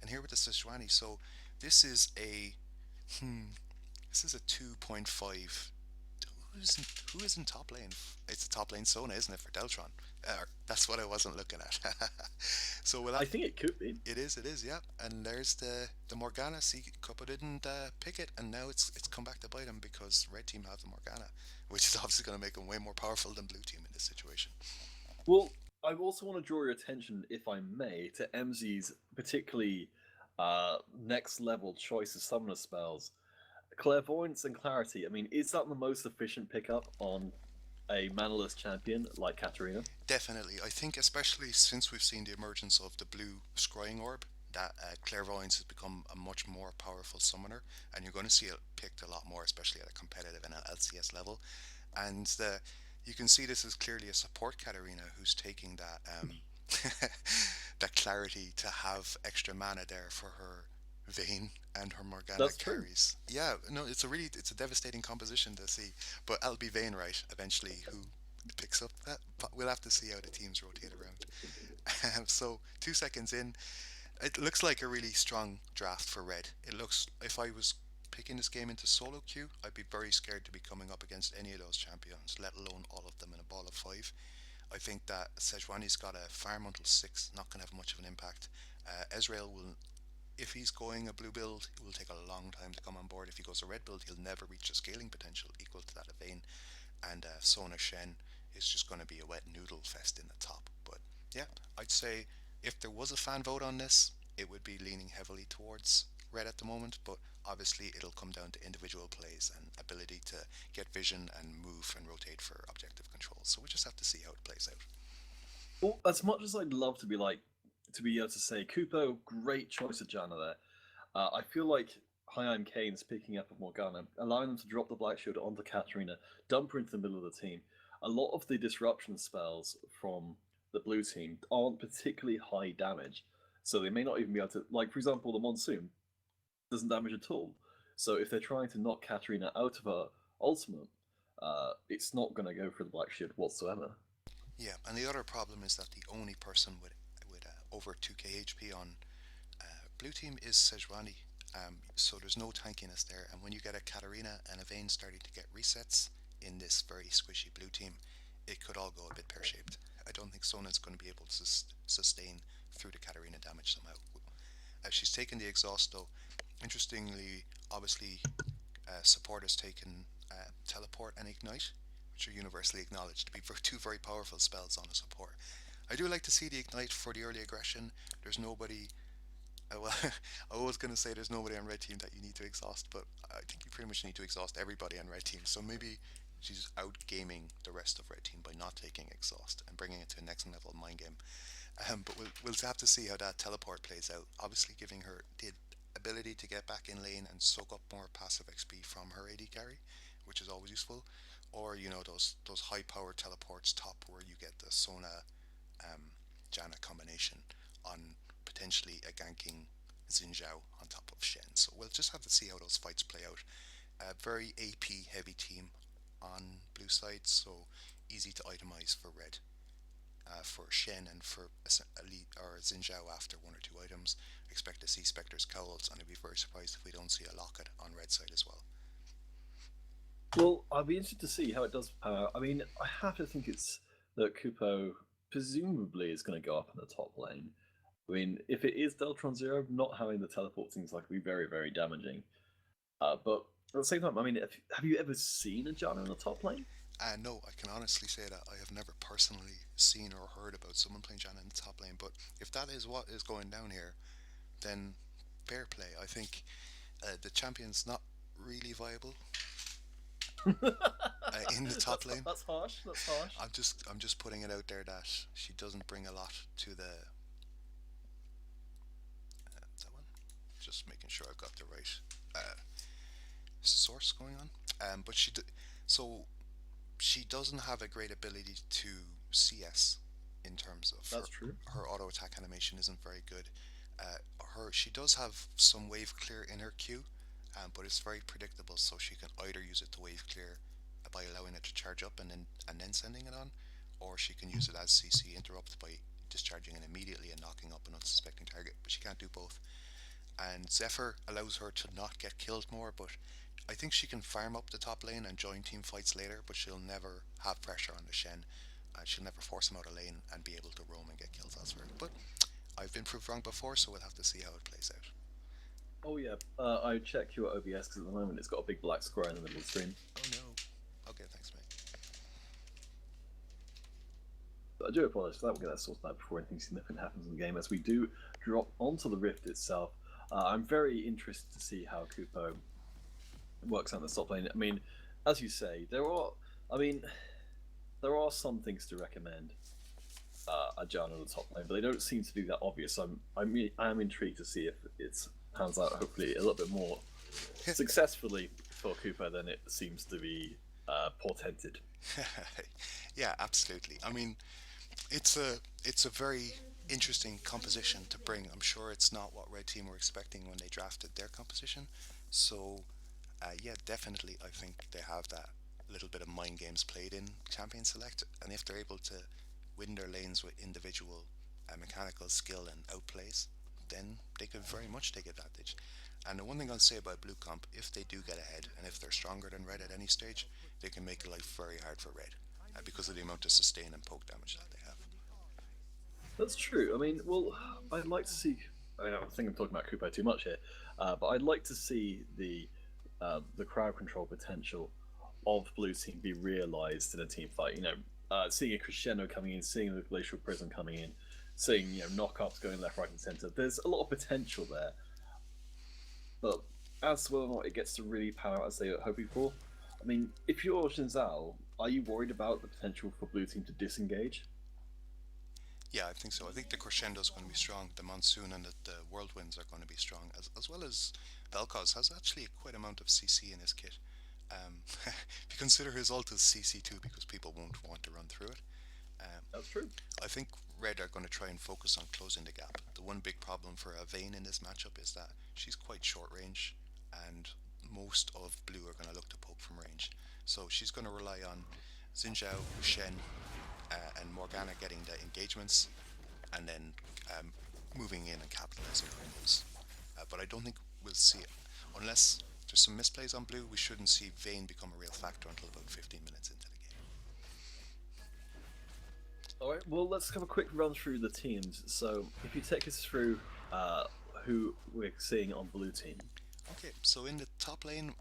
And here with the Sejuani, so this is a hmm, this is a 2.5. Who is in top lane? It's the top lane Sona, isn't it, for Deltron? That's what I wasn't looking at. So we'll I have think it could be. it is, yeah. And there's the Morgana. See, Cuppa didn't pick it, and now it's come back to bite him because red team have the Morgana, which is obviously going to make him way more powerful than blue team in this situation. Well, I also want to draw your attention, if I may, to MZ's particularly next level choice of summoner spells. Clairvoyance and Clarity. I mean, is that the most efficient pickup on a manaless champion like Katarina? Definitely, I think especially since we've seen the emergence of the blue scrying orb, that clairvoyance has become a much more powerful summoner, and you're going to see it picked a lot more, especially at a competitive and LCS level. And you can see this is clearly a support Katarina who's taking that that clarity to have extra mana there for her Vayne and her Morgana That's true. carries. Yeah, no, it's a devastating composition to see. But I'll be Vayne right eventually, who picks up that, but we'll have to see how the teams rotate around. So 2 seconds in, it looks like a really strong draft for red. It looks, if I was picking this game into solo queue, I'd be very scared to be coming up against any of those champions, let alone all of them in a ball of five. I think that Sejuani's got a farm until six, not going to have much of an impact. Ezreal will, if he's going a blue build, it will take a long time to come on board. If he goes a red build, he'll never reach a scaling potential equal to that of Vayne. And Sona Shen is just going to be a wet noodle fest in the top. But yeah, I'd say if there was a fan vote on this, it would be leaning heavily towards red at the moment. But obviously, it'll come down to individual plays and ability to get vision and move and rotate for objective control. So we just have to see how it plays out. Well, as much as I'd love to be like to be able to say Kupo, great choice of Janna there. I feel like Hyam Kane's picking up Morgana, allowing them to drop the Black Shield onto Katarina, dump her into the middle of the team. A lot of the disruption spells from the blue team aren't particularly high damage, so they may not even be able to. Like, for example, the Monsoon doesn't damage at all. So if they're trying to knock Katarina out of her ultimate, it's not going to go for the Black Shield whatsoever. Yeah, and the other problem is that the only person with over 2k HP on blue team is Sejuani. So there's no tankiness there, and when you get a Katarina and a Vayne starting to get resets in this very squishy blue team, it could all go a bit pear shaped. I don't think Sona's going to be able to sustain through the Katarina damage somehow. She's taken the exhaust though. Interestingly, obviously, support has taken teleport and ignite, which are universally acknowledged to be two very powerful spells on a support. I do like to see the ignite for the early aggression. There's nobody. Well, I was going to say there's nobody on red team that you need to exhaust, but I think you pretty much need to exhaust everybody on red team. So maybe she's out gaming the rest of red team by not taking exhaust and bringing it to a next level mind game. But we'll have to see how that teleport plays out. Obviously, giving her the ability to get back in lane and soak up more passive XP from her AD carry, which is always useful. Or those high power teleports top where you get the Sona Janna combination on potentially a ganking Xin Zhao on top of Shen. So we'll just have to see how those fights play out. A very AP heavy team on blue side, so easy to itemize for red. For Shen and for Elite or Xin Zhao after one or two items, expect to see Spectre's Cowls, and I'd be very surprised if we don't see a Locket on red side as well. Well, I'll be interested to see how it does pan out. I mean, I have to think it's that Kupo presumably is going to go up in the top lane. I mean, if it is Deltron Zero, not having the teleport seems like to be very, very damaging. But at the same time, I mean, have you ever seen a Janna in the top lane? No, I can honestly say that I have never personally seen or heard about someone playing Janna in the top lane, but if that is what is going down here, then fair play. I think the champion's not really viable in the top lane. That's harsh. That's harsh. I'm just putting it out there that she doesn't bring a lot to the that one. Just making sure I've got the right source going on. But so she doesn't have a great ability to CS in terms of That's true. her auto attack animation isn't very good. She does have some wave clear in her Q, but it's very predictable. So she can either use it to wave clear by allowing it to charge up and then sending it on, or she can use it as CC interrupt by discharging it immediately and knocking up an unsuspecting target. But she can't do both. And Zephyr allows her to not get killed more, but I think she can farm up the top lane and join team fights later, but she'll never have pressure on the Shen. She'll never force him out of lane and be able to roam and get kills elsewhere. But I've been proved wrong before, so we'll have to see how it plays out. Oh yeah, I checked your OBS because at the moment it's got a big black square in the middle of the screen. Oh no. Okay, thanks, mate. But I do apologise for that. We'll get that sorted out before anything significant happens in the game. As we do drop onto the Rift itself, I'm very interested to see how Kupo works out in the top lane. I mean, as you say, I mean, there are some things to recommend a Janna on the top lane, but they don't seem to be that obvious. I'm intrigued to see if it pans out hopefully a little bit more successfully for Cooper than it seems to be portended. Yeah, absolutely. I mean, it's a very interesting composition to bring. I'm sure it's not what Red Team were expecting when they drafted their composition. So, yeah, definitely, I think they have that little bit of mind games played in Champion Select, and if they're able to win their lanes with individual mechanical skill and outplays, then they could very much take advantage. And the one thing I'll say about Blue Comp, if they do get ahead and if they're stronger than Red at any stage, they can make life very hard for Red because of the amount of sustain and poke damage that they have. That's true. I mean, well, I'd like to see. I mean, I think I'm talking about Kupo too much here, but I'd like to see the crowd control potential of Blue Team be realized in a team fight. Seeing a crescendo coming in, seeing the Glacial Prism coming in, seeing knockups going left, right, and center. There's a lot of potential there, but as to whether or not it gets to really pan out as they are hoping for, I mean, if you're Shinzao, are you worried about the potential for Blue Team to disengage? Yeah, I think so. I think the crescendo is going to be strong. The monsoon and the whirlwinds are going to be strong, as well as Vel'Koz has actually quite amount of CC in his kit. If you consider his ult as CC2 because people won't want to run through it. Um, That's true. I think Red are going to try and focus on closing the gap. The one big problem for Vayne in this matchup is that she's quite short range, and most of Blue are going to look to poke from range. So she's going to rely on Xin Shen, and Morgana getting the engagements, and then moving in and capitalizing on those. But I don't think we'll see it unless there's some misplays on Blue. We shouldn't see Vayne become a real factor until about 15 minutes into the game. All right. Well, let's have a quick run through the teams. So, if you take us through who we're seeing on Blue Team. Okay, so in the top lane,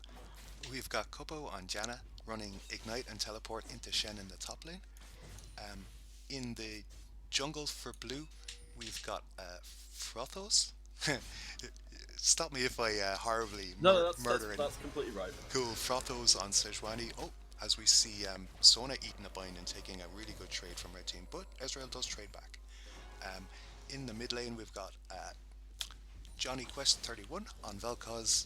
we've got Kupo on Janna running Ignite and Teleport into Shen in the top lane. Um, in the jungle for blue, we've got Frothos. Stop me if I horribly No, no, that's murder any. that's completely right. Cool, Frothos on Sejuani. Oh, as we see Sona eating a bind and taking a really good trade from red team, but Ezreal does trade back. Um, in the mid lane, we've got Johnny Quest 31 on Vel'Koz.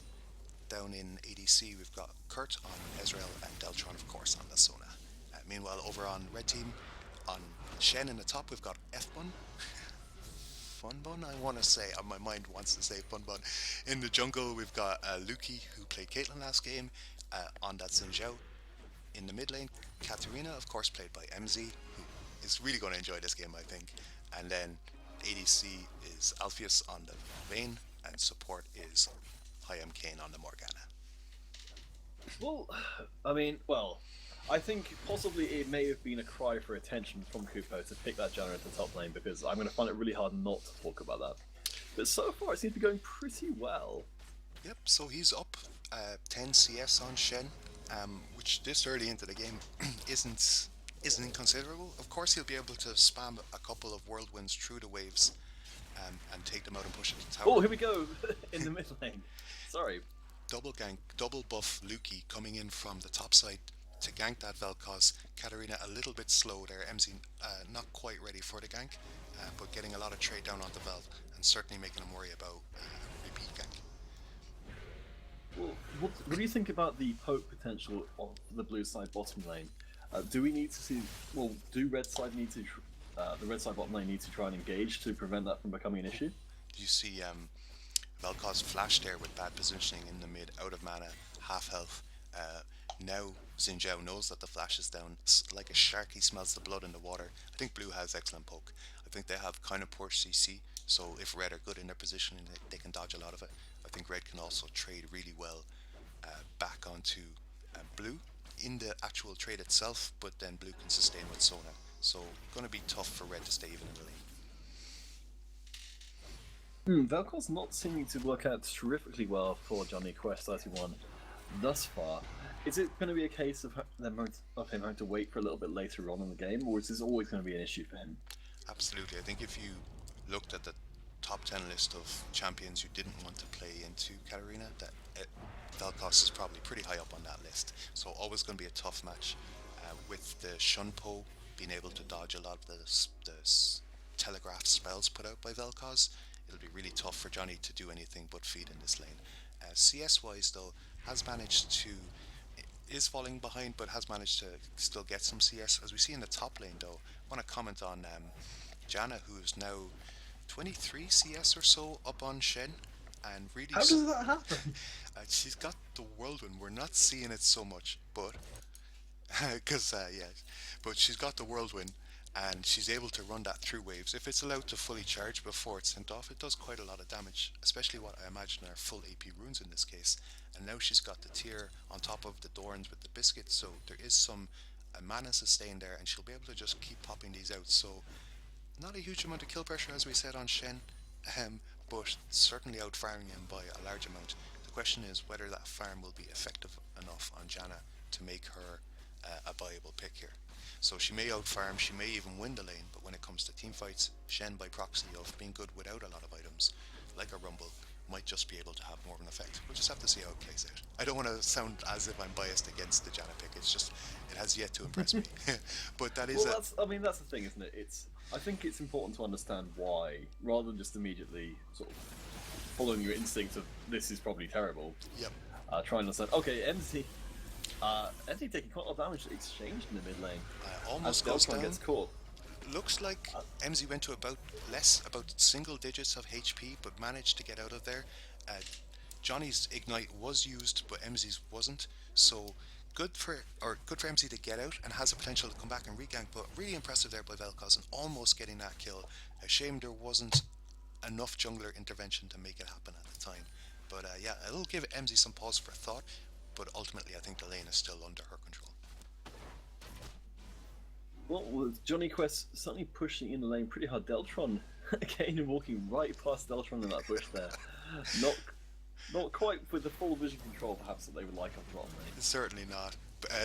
Down in ADC, we've got Kurt on Ezreal and Deltron, of course, on the Sona. Meanwhile, over on red team, on Shen in the top, we've got F-Bun. Funbun, I want to say. My mind wants to say Funbun. In the jungle, we've got Luki, who played Caitlyn last game, on that Xin Zhao. In the mid lane, Katarina, of course, played by MZ, who is really going to enjoy this game, I think. And then ADC is Alpheus on the Vayne, and support is Hyam Kane on the Morgana. Well, I mean, I think possibly it may have been a cry for attention from Kupo to pick that Janna at the top lane because I'm going to find it really hard not to talk about that. But so far, it seems to be going pretty well. Yep, so he's up 10 CS on Shen, which this early into the game isn't inconsiderable. Of course, he'll be able to spam a couple of whirlwinds through the waves and take them out and push it to tower. Oh, here we go in the mid lane. Sorry. Double gank, double buff Luki coming in from the top side to gank that Vel'Koz. Katarina a little bit slow there. MZ not quite ready for the gank, but getting a lot of trade down onto Vel and certainly making him worry about repeat gank. Well, what do you think about the poke potential of the blue side bottom lane? Do we need to see? Well, do red side need to? The red side bottom lane need to try and engage to prevent that from becoming an issue. You see Vel'Koz flash there with bad positioning in the mid, out of mana, half health. Now Xin Zhao knows that the flash is down. Like a shark, he smells the blood in the water. I think blue has excellent poke. I think they have kind of poor CC, so if red are good in their positioning, they can dodge a lot of it. I think red can also trade really well back onto blue in the actual trade itself, but then blue can sustain with Sona. So going to be tough for red to stay even in the lane. Vel'Koz's not seeming to work out terrifically well for Johnny Quest 31 thus far. Is it going to be a case of him having to wait for a little bit later on in the game, or is this always going to be an issue for him? Absolutely. I think if you looked at the top 10 list of champions you didn't want to play into Katarina, that Vel'Koz is probably pretty high up on that list. So always going to be a tough match. With the Shunpo being able to dodge a lot of the telegraph spells put out by Vel'Koz, it'll be really tough for Johnny to do anything but feed in this lane. CS wise though, has managed to is falling behind, but has managed to still get some CS. As we see in the top lane though, I want to comment on Janna, who's now 23 CS or so up on Shen, and really How does that happen? she's got the whirlwind. We're not seeing it so much, but Because yeah, but she's got the whirlwind, and she's able to run that through waves. If it's allowed to fully charge before it's sent off, it does quite a lot of damage, especially what I imagine are full AP runes in this case. And now she's got the tier on top of the Dorns with the biscuits, so there is some mana sustain there, and she'll be able to just keep popping these out. So not a huge amount of kill pressure, as we said on Shen, um, but certainly out farming him by a large amount. The question is whether that farm will be effective enough on Janna to make her a viable pick here. So she may out farm, she may even win the lane, but when it comes to team fights, Shen by proxy of being good without a lot of items, like a Rumble, might just be able to have more of an effect. We'll just have to see how it plays out. I don't want to sound as if I'm biased against the Janna pick. It's just it has yet to impress me. But that is Well, a that's the thing, isn't it? I think it's important to understand why, rather than just immediately sort of following your instinct of this is probably terrible. yep. Try and understand. Okay, MZ taking quite a lot of damage exchanged in the mid lane as Almost goes Deltron down. gets caught. Looks like MZ went to about single digits of HP, but managed to get out of there. Uh, Johnny's ignite was used, but MZ's wasn't. So good for MZ to get out and has the potential to come back and regank. But really impressive there by Vel'Koz and almost getting that kill. A shame there wasn't enough jungler intervention to make it happen at the time. But yeah, it'll give MZ some pause for thought. But ultimately, I think the lane is still under her control. Well, with Johnny Quest certainly pushing in the lane pretty hard. Deltron again and walking right past Deltron in that bush there. Not not quite with the full vision control perhaps that they would like off the bottom lane. Certainly not.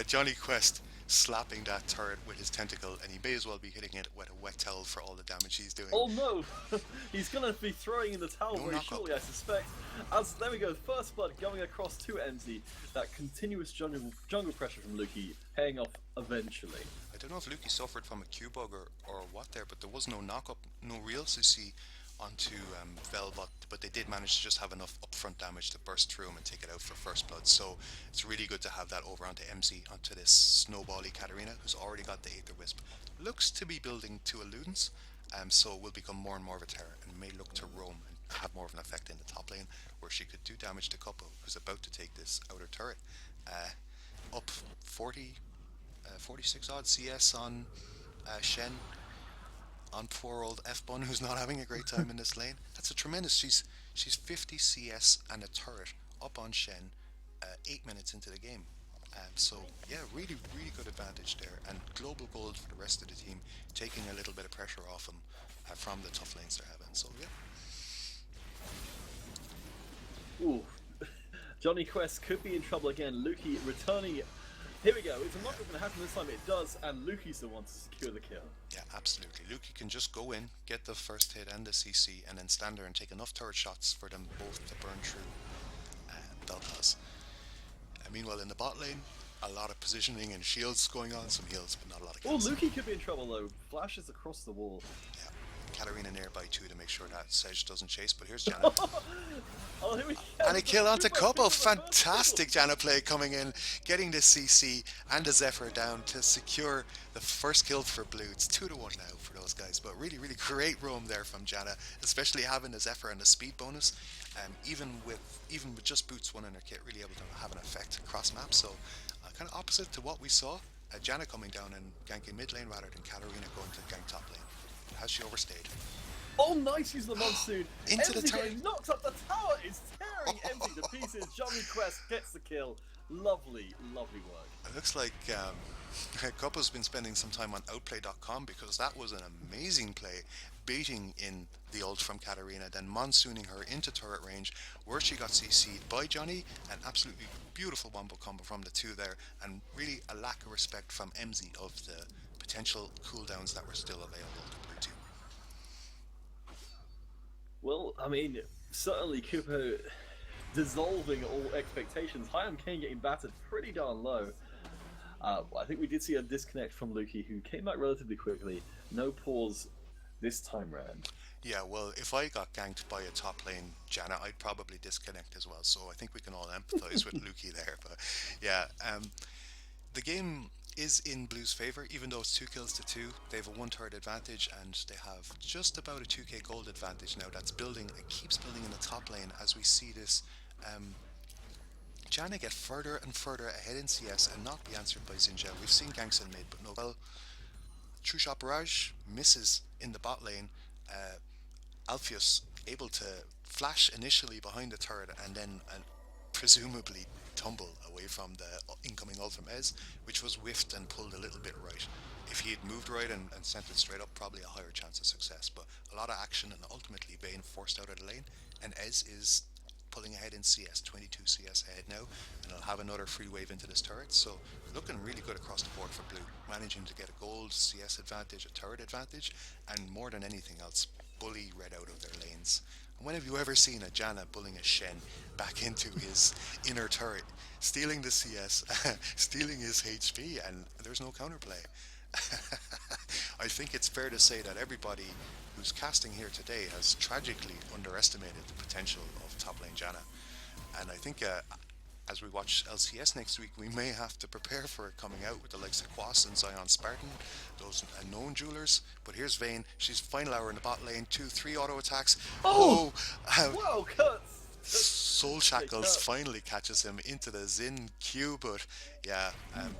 Johnny Quest slapping that turret with his tentacle, and he may as well be hitting it with a wet towel for all the damage he's doing. Oh no! He's gonna be throwing in the towel No very knock shortly, I suspect. As there we go, first blood going across to MZ. That continuous jungle pressure from Luki paying off eventually. I don't know if Lukey suffered from a Q bug or what there, but there was no knock up, no real CC onto Velbot, but they did manage to just have enough upfront damage to burst through him and take it out for first blood. So it's really good to have that over onto MZ, onto this snowbally Katarina, who's already got the Aether Wisp. Looks to be building to a Ludens, so will become more and more of a terror and may look to roam and have more of an effect in the top lane, where she could do damage to Kuppo, who's about to take this outer turret. Up 46 odd CS on Shen, on poor old F-Bun, who's not having a great time in this lane. That's a tremendous. She's 50 CS and a turret up on Shen, 8 minutes into the game. So yeah, really really good advantage there, and global gold for the rest of the team, taking a little bit of pressure off them from the tough lanes they're having. So yeah, Ooh. Johnny Quest could be in trouble again. Luki returning. Here we go. It's not going to happen this time. It does, and Luki's the one to secure the kill. yeah, absolutely. Luki can just go in, get the first hit and the CC, and then stand there and take enough turret shots for them both to burn through Vel'Koz. Meanwhile, in the bot lane, a lot of positioning and shields going on, some heals, but not a lot of Oh, kills. Luki could be in trouble though. Flashes across the wall. Yeah, Katarina nearby too to make sure that Sedge doesn't chase, but here's Janna. Oh, here we go. And a kill onto Kuppo. First kill. Fantastic Janna play coming in, getting the CC and the Zephyr down to secure the first kill for Blue. It's 2-1 now for those guys, but really, really great roam there from Janna, especially having the Zephyr and the speed bonus. Even with just boots one in her kit, really able to have an effect across map. So kind of opposite to what we saw. Janna coming down and ganking mid lane rather than Katarina going to gank top lane. Has she overstayed? Oh, nice use of the monsoon. Into the MZ turret. getting knocked up. The tower is tearing MZ to pieces. Johnny Quest gets the kill. Lovely, lovely work. It looks like Cuppa's been spending some time on Outplay.com, because that was an amazing play, baiting in the ult from Katarina, then monsooning her into turret range, where she got CC'd by Johnny. An absolutely beautiful wombo combo from the two there, and really a lack of respect from MZ of the potential cooldowns that were still available to Blue Team. Well, I mean, certainly Cooper dissolving all expectations. Hyam Kane getting battered pretty darn low. I think we did see a disconnect from Luki, who came back relatively quickly. No pause this time round. Yeah, well, if I got ganked by a top lane Janna, I'd probably disconnect as well. So I think we can all empathise with Luki there. But yeah, the game is in Blue's favour, even though it's 2 kills to 2. They have a 1/3 advantage, and they have just about a 2k gold advantage now. That's building, it keeps building in the top lane as we see this Janna get further and further ahead in CS and not be answered by Zinja. We've seen ganks in mid, but no. Well, True Shot Barrage misses in the bot lane. Uh, Alpheus able to flash initially behind the turret and then presumably tumble away from the incoming ult from Ez, which was whiffed and pulled a little bit right. If he had moved right and sent it straight up, probably a higher chance of success. But a lot of action and ultimately Vayne forced out of the lane, and Ez is pulling ahead in CS, 22 CS ahead now, and he'll have another free wave into this turret. So looking really good across the board for Blue, managing to get a gold CS advantage, a turret advantage, and more than anything else, bully Red out of their lanes. And when have you ever seen a Janna bullying a Shen back into his inner turret, stealing the CS, stealing his HP, and there's no counterplay? I think it's fair to say that everybody who's casting here today has tragically underestimated the potential of top lane Janna. And I think as we watch LCS next week, we may have to prepare for it coming out with the likes of Quas and Zion Spartan, those known jewelers. But here's Vayne. She's final hour in the bot lane. 2-3 auto attacks. Oh! Oh! Wow, cuts! Soul Shackles finally catches him into the Zin Q, but yeah,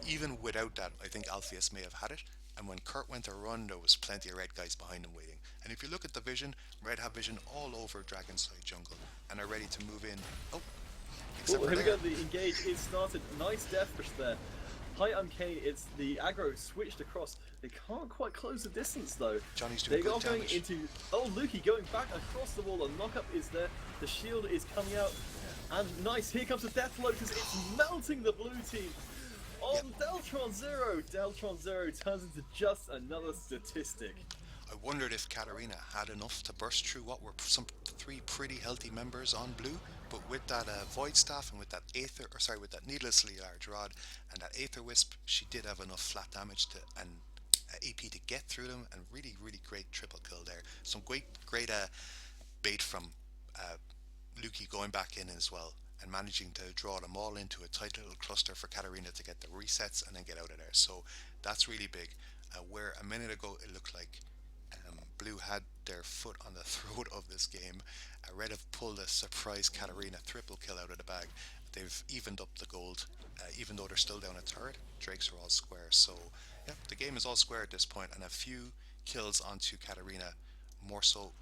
even without that, I think Alpheus may have had it. And when Kurt went to run, there was plenty of red guys behind him waiting. And if you look at the vision, red have vision all over Dragonside jungle and are ready to move in. Oh, except Oh, for here we there. go, the engage is started. Nice death push there. Hi, I'm Kane. It's the aggro switched across. They can't quite close the distance though. Johnny's doing They good are going damage. into. Oh, Lukey going back across the wall. The knockup is there. The shield is coming out. And nice, here comes the Death Lotus. It's melting the blue team. On Deltron Zero. Deltron Zero turns into just another statistic. I wondered if Katarina had enough to burst through what were some three pretty healthy members on blue, but with that Void Staff and with that with that needlessly large rod and that Aether Wisp, she did have enough flat damage to and AP to get through them, and really, really great triple kill there. Some great bait from uh, Lukey going back in as well and managing to draw them all into a tight little cluster for Katarina to get the resets and then get out of there. So that's really big. Where a minute ago it looked like Blue had their foot on the throat of this game, Red have pulled a surprise Katarina triple kill out of the bag. They've evened up the gold, even though they're still down a turret. Drakes are all square, so yeah, the game is all square at this point, and a few kills onto Katarina, more so.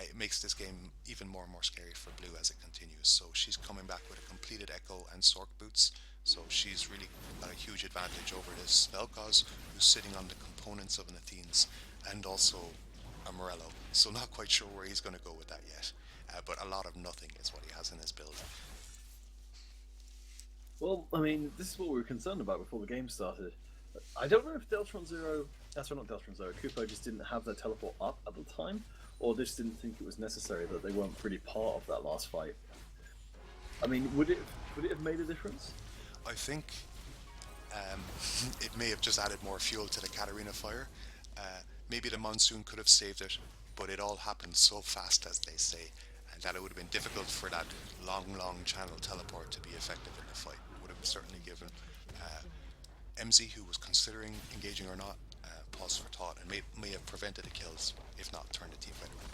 It makes this game even more and more scary for Blue as it continues. So she's coming back with a completed Echo and Sork boots, so she's really got a huge advantage over this Vel'Koz, who's sitting on the components of an Athene's and also a Morello. So not quite sure where he's going to go with that yet, but a lot of nothing is what he has in his build. Well, I mean, this is what we were concerned about before the game started. I don't know if Deltron Zero, that's not Deltron Zero, Kupo just didn't have their teleport up at the time, or just didn't think it was necessary, that they weren't really part of that last fight. I mean, would it have made a difference? I think it may have just added more fuel to the Katarina fire. Maybe the monsoon could have saved it, but it all happened so fast, as they say, and that it would have been difficult for that long channel teleport to be effective in the fight. It would have certainly given MZ, who was considering engaging or not, pause for thought, and may have prevented the kills, if not turned the teamfight around.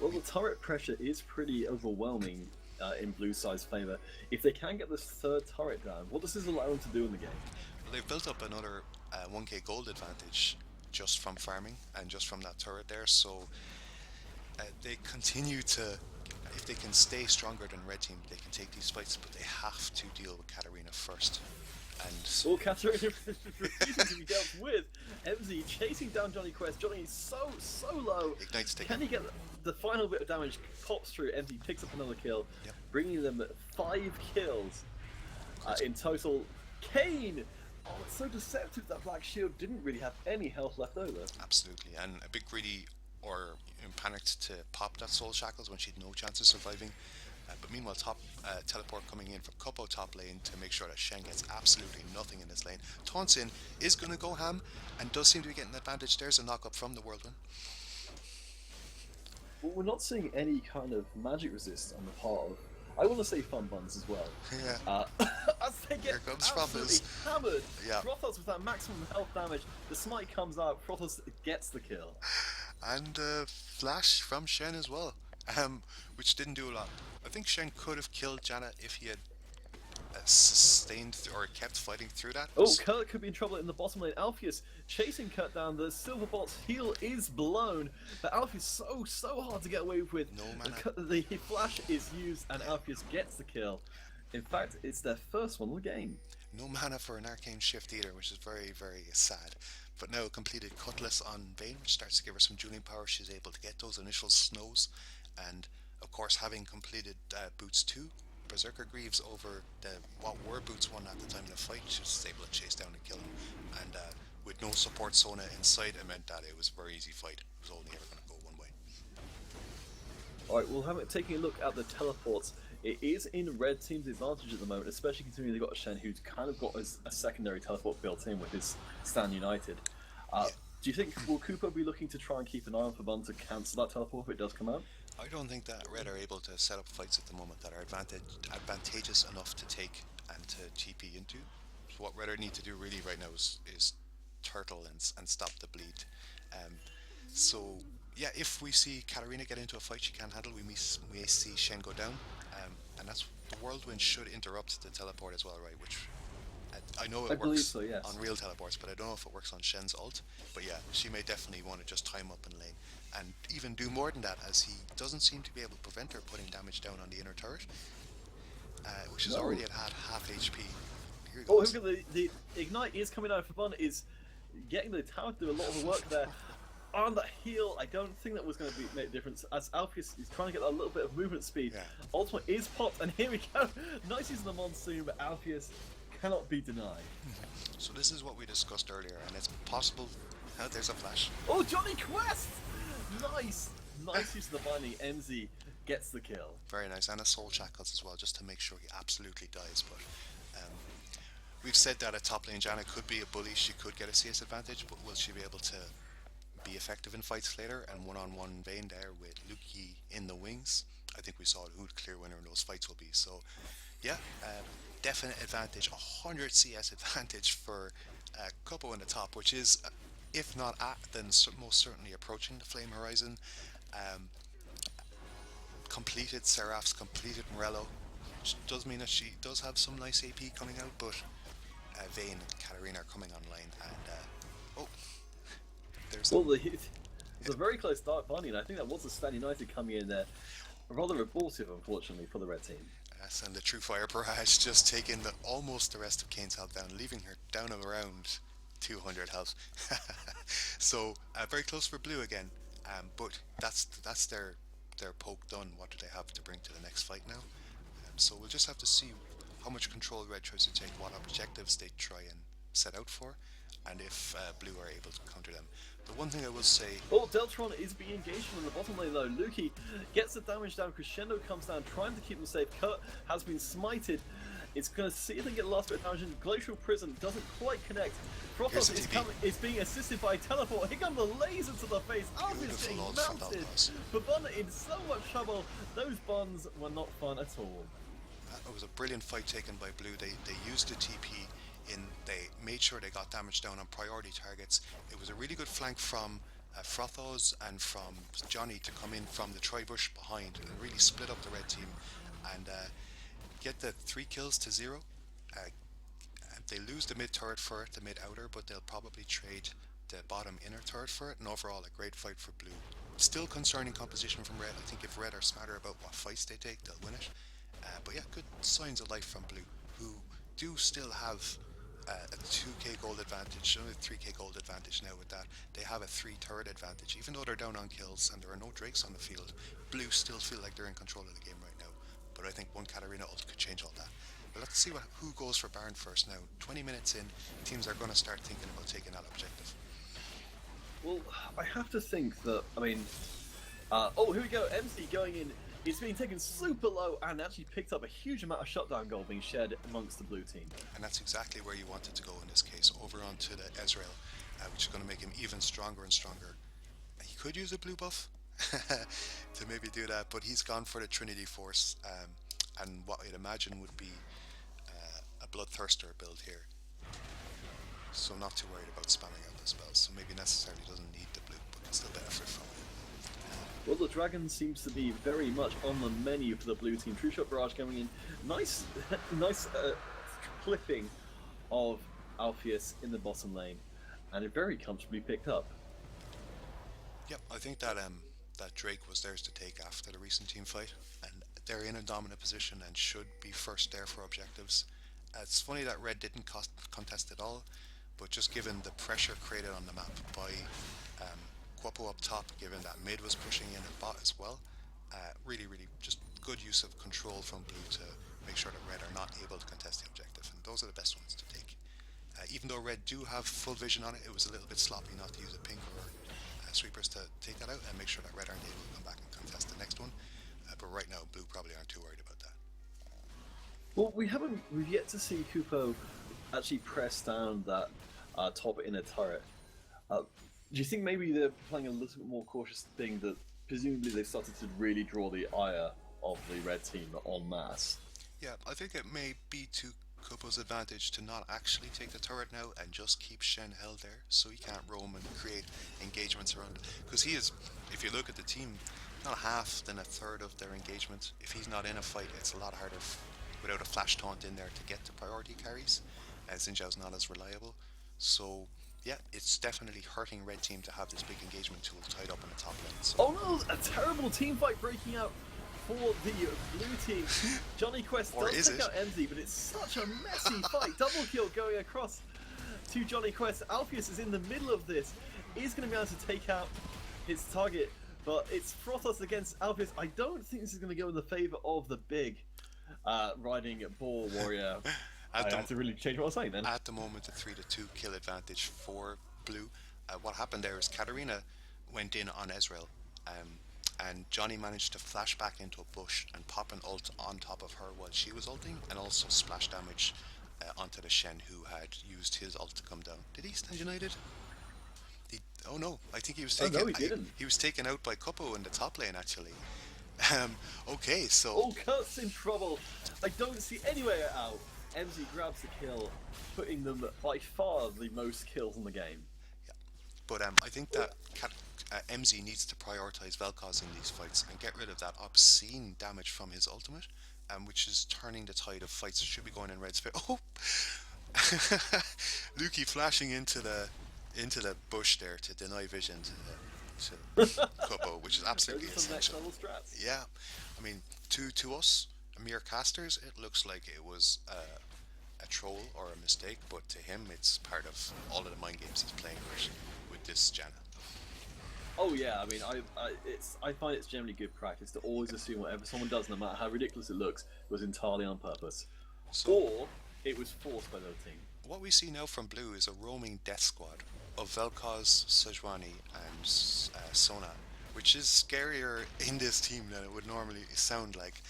Well, the turret pressure is pretty overwhelming in Blue side's favour. If they can get this third turret down, what does this allow them to do in the game? Well, they've built up another 1k gold advantage just from farming and just from that turret there, so they continue to, if they can stay stronger than red team, they can take these fights, but they have to deal with Katarina first. And Well, Katarina refusing to be dealt with. MZ chasing down Johnny Quest. Johnny is so low. Ignite's taken. Can he get the final bit of damage? Pops through. MZ picks up another kill, bringing them 5 kills in total. Kane! Oh, it's so deceptive that Black Shield didn't really have any health left over. Absolutely, and a bit greedy or panicked to pop that Soul Shackles when she had no chance of surviving. But meanwhile, top teleport coming in from Kupo top lane to make sure that Shen gets absolutely nothing in this lane. Taunts in, is going to go ham, and does seem to be getting an advantage. There's a knock-up from the Whirlwind. Well, we're not seeing any kind of magic resist on the part of, I want to say Fun Buns as well. Yeah. As they get absolutely hammered. Yeah. Frothos with that maximum health damage. The smite comes out. Frothos gets the kill. And flash from Shen as well, which didn't do a lot. I think Shen could have killed Janna if he had sustained or kept fighting through that. Oh, Kurt could be in trouble in the bottom lane. Alpheus chasing Kurt down. The Silverbot's heal is blown, but Alpheus so hard to get away with. No mana. The flash is used, and Yeah. Alpheus gets the kill. In fact, it's their first one of the game. No mana for an arcane shift either, which is very sad. But now completed Cutlass on Vayne, which starts to give her some dueling power. She's able to get those initial snows, and of course, having completed Boots 2, Berserker Greaves over what were Boots 1 at the time of the fight, she was able to chase down and kill him. And with no support Sona inside, it meant that it was a very easy fight. It was only ever going to go one way. All right, well, taking a look at the teleports, it is in red team's advantage at the moment, especially considering they've got a Shen who's kind of got a secondary teleport built in with his Stand United. Yeah. Do you think will Cooper be looking to try and keep an eye on for Bun to cancel that teleport if it does come out? I don't think that Red are able to set up fights at the moment that are advantageous enough to take and to TP into. So what Red are need to do really right now is turtle and stop the bleed. Um, so yeah, if we see Katarina get into a fight she can't handle, we may see Shen go down, and that's the whirlwind should interrupt the teleport as well, right? Which I know I it believe works so, yes. on real teleports, but I don't know if it works on Shen's ult. But yeah, she may definitely want to just time up in lane and even do more than that, as he doesn't seem to be able to prevent her putting damage down on the inner turret, which is No. already at half HP. Here he Oh, goes. the Ignite is coming out for Bun, is getting the tower to do a lot of the work there. On that heal, I don't think that was going to make a difference, as Alpheus is trying to get a little bit of movement speed. Yeah. Ultimate is popped, and here we go. Nice using the monsoon, but Alpheus cannot be denied. So this is what we discussed earlier, and it's possible. Oh, there's a flash. Oh, Johnny Quest! Nice! Nice use of the binding. MZ gets the kill. Very nice, and a soul shackles as well, just to make sure he absolutely dies. But we've said that a top lane Janna could be a bully. She could get a CS advantage, but will she be able to be effective in fights later? And one-on-one Vayne there with LoLUK in the wings, I think we saw who the clear winner in those fights will be. So yeah, definite advantage, 100 CS advantage for Kupo in the top, which is, if not at, then most certainly approaching the Flame Horizon. Completed Seraph's, completed Morello, which does mean that she does have some nice AP coming out, but Vayne and Katarina are coming online, and oh, there's Well, it's a very close start binding, and I think that was a Stand United coming in there. Rather abortive, unfortunately, for the red team. Yes, and the True Fire Barrage just taking almost the rest of Kane's health down, leaving her down around 200 health. So very close for blue again, but that's their poke done. What do they have to bring to the next fight now? So we'll just have to see how much control red tries to take, what objectives they try and set out for, and if blue are able to counter them. The one thing I will say, Oh, Deltron is being engaged from the bottom lane though. Luki gets the damage down, Crescendo comes down, trying to keep them safe. Kurt has been smited. It's going to see if they can get the last bit of damage in. Glacial Prison doesn't quite connect. Here's Frothos the is, TP. is being assisted by Teleport. Here comes the laser to the face. Alpha is Beautiful getting ult from mounted. Balthaz. But Bun in so much trouble. Those buns were not fun at all. it was a brilliant fight taken by blue. They used the TP in, they made sure they got damage down on priority targets. It was a really good flank from Frothos and from Johnny to come in from the tri-bush behind and really split up the red team and get the 3 kills to 0. They lose the mid turret for it, the mid outer, but they'll probably trade the bottom inner turret for it, and overall a great fight for blue. Still concerning composition from red. I think if red are smarter about what fights they take, they'll win it. But yeah, good signs of life from blue, who do still have a 2k gold advantage, only a 3k gold advantage now with that. They have a 3 turret advantage, even though they're down on kills and there are no drakes on the field. Blue still feel like they're in control of the game right now, but I think one Katarina ult could change all that. But let's see who goes for Baron first now. 20 minutes in, teams are going to start thinking about taking that objective. Well, I have to think that, I mean, oh, here we go, MC going in. It's being taken super low and actually picked up a huge amount of shutdown gold being shared amongst the blue team. And that's exactly where you wanted to go in this case, over onto the Ezreal, which is going to make him even stronger and stronger. He could use a blue buff to maybe do that, but he's gone for the Trinity Force, and what I'd imagine would be a Bloodthirster build here. So not too worried about spamming out the spells, so maybe necessarily doesn't need the blue, but can still benefit from it. Well, the dragon seems to be very much on the menu for the blue team. True Shot Barrage coming in. Nice, nice clipping of Alpheus in the bottom lane, and it very comfortably picked up. Yep, I think that that Drake was theirs to take after the recent team fight, and they're in a dominant position and should be first there for objectives. It's funny that Red didn't contest at all, but just given the pressure created on the map by um, Quapo up top, given that mid was pushing in at bot as well, really, really just good use of control from Blue to make sure that Red are not able to contest the objective, and those are the best ones to take. Even though Red do have full vision on it, it was a little bit sloppy not to use a pink or sweepers to take that out and make sure that Red aren't able to come back and contest the next one. But right now, Blue probably aren't too worried about that. Well, we've yet to see Kupo actually press down that top inner turret. Do you think maybe they're playing a little bit more cautious thing that presumably they've started to really draw the ire of the red team en masse? Yeah, I think it may be to Kupo's advantage to not actually take the turret now and just keep Shen held there so he can't roam and create engagements around it. Because he is, if you look at the team, not half than a third of their engagement. If he's not in a fight, it's a lot harder without a flash taunt in there to get to priority carries. Xin Zhao's not as reliable. So, yeah, it's definitely hurting Red Team to have this big engagement tool tied up in the top lane. So. Oh no, a terrible team fight breaking out for the blue team. Johnny Quest does take out MZ, but it's such a messy fight. Double kill going across to Johnny Quest. Alpheus is in the middle of this. He's going to be able to take out his target, but it's Frothos against Alpheus. I don't think this is going to go in the favour of the big riding ball warrior. I had to really change what I was saying then. At the moment, a 3-2 kill advantage for Blue. What happened there is Katarina went in on Ezreal, and Johnny managed to flash back into a bush and pop an ult on top of her while she was ulting, and also splash damage onto the Shen who had used his ult to come down. Did he stand United? Oh no, I think he was taken. Oh no, he didn't. He was taken out by Kupo in the top lane actually. Okay, so. Oh, Kurt's in trouble. I don't see any way out. MZ grabs the kill, putting them by far the most kills in the game. Yeah, but I think that MZ needs to prioritize Vel'Koz in these fights and get rid of that obscene damage from his ultimate, which is turning the tide of fights that should be going in Red's favor. Oh, Luki flashing into the bush there to deny vision to Kupo, which is absolutely essential. Yeah, I mean, to us, mere casters, it looks like it was a troll or a mistake, but to him, it's part of all of the mind games he's playing with this Janna. Oh yeah, I mean, I find it's generally good practice to always assume whatever someone does, no matter how ridiculous it looks, was entirely on purpose, or it was forced by the other team. What we see now from Blue is a roaming death squad of Vel'Koz, Sejuani, and Sona, which is scarier in this team than it would normally sound like.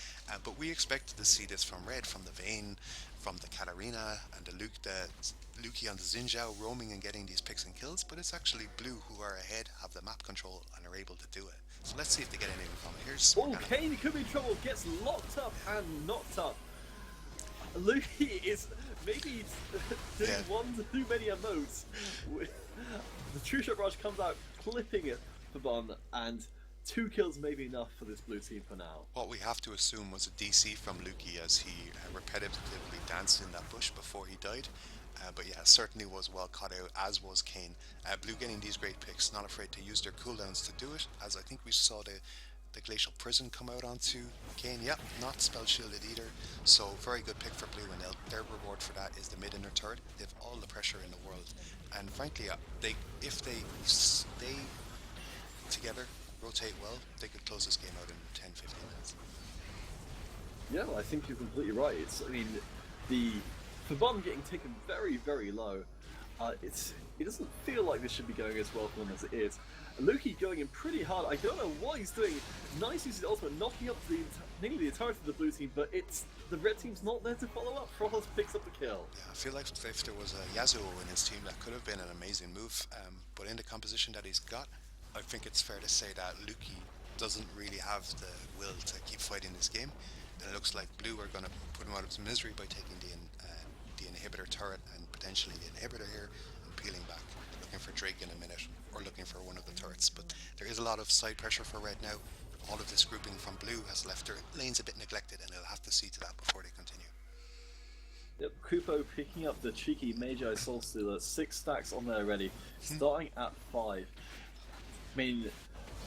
But we expected to see this from Red, from the Vayne, from the Katarina, and the Luki on the Xin Zhao roaming and getting these picks and kills, but it's actually Blue who are ahead, have the map control, and are able to do it. So let's see if they get anything from it. Here's Kane could be in trouble, gets locked up and knocked up. Luki is maybe doing one too many emotes. The True Shot Barrage comes out clipping it for Bon, and 2 kills may be enough for this blue team for now. What we have to assume was a DC from Luki as he repetitively danced in that bush before he died. But yeah, certainly was well caught out, as was Kane. Blue getting these great picks, not afraid to use their cooldowns to do it, as I think we saw the Glacial Prison come out onto Kane. Yep, not spell shielded either. So very good pick for Blue, and their reward for that is the mid inner turret. They have all the pressure in the world, and frankly, if they stay together, rotate well, they could close this game out in 10-15 minutes. Yeah, well, I think you're completely right. For Bon getting taken very, very low, it doesn't feel like this should be going as well for them as it is. Luki going in pretty hard. I don't know what he's doing. Nice use of the ultimate, knocking up nearly the entirety of the blue team, but the red team's not there to follow up. Frothos picks up the kill. Yeah, I feel like if there was a Yasuo in his team, that could have been an amazing move. But in the composition that he's got, I think it's fair to say that Luki doesn't really have the will to keep fighting this game. And it looks like Blue are going to put him out of his misery by taking the inhibitor turret and potentially the inhibitor here and peeling back. looking for Drake in a minute or looking for one of the turrets. But there is a lot of side pressure for red now. All of this grouping from blue has left their lanes a bit neglected, and they'll have to see to that before they continue. Yep, Kupo picking up the cheeky Magi Soul Stealer, 6 stacks on there already, starting at 5. I mean,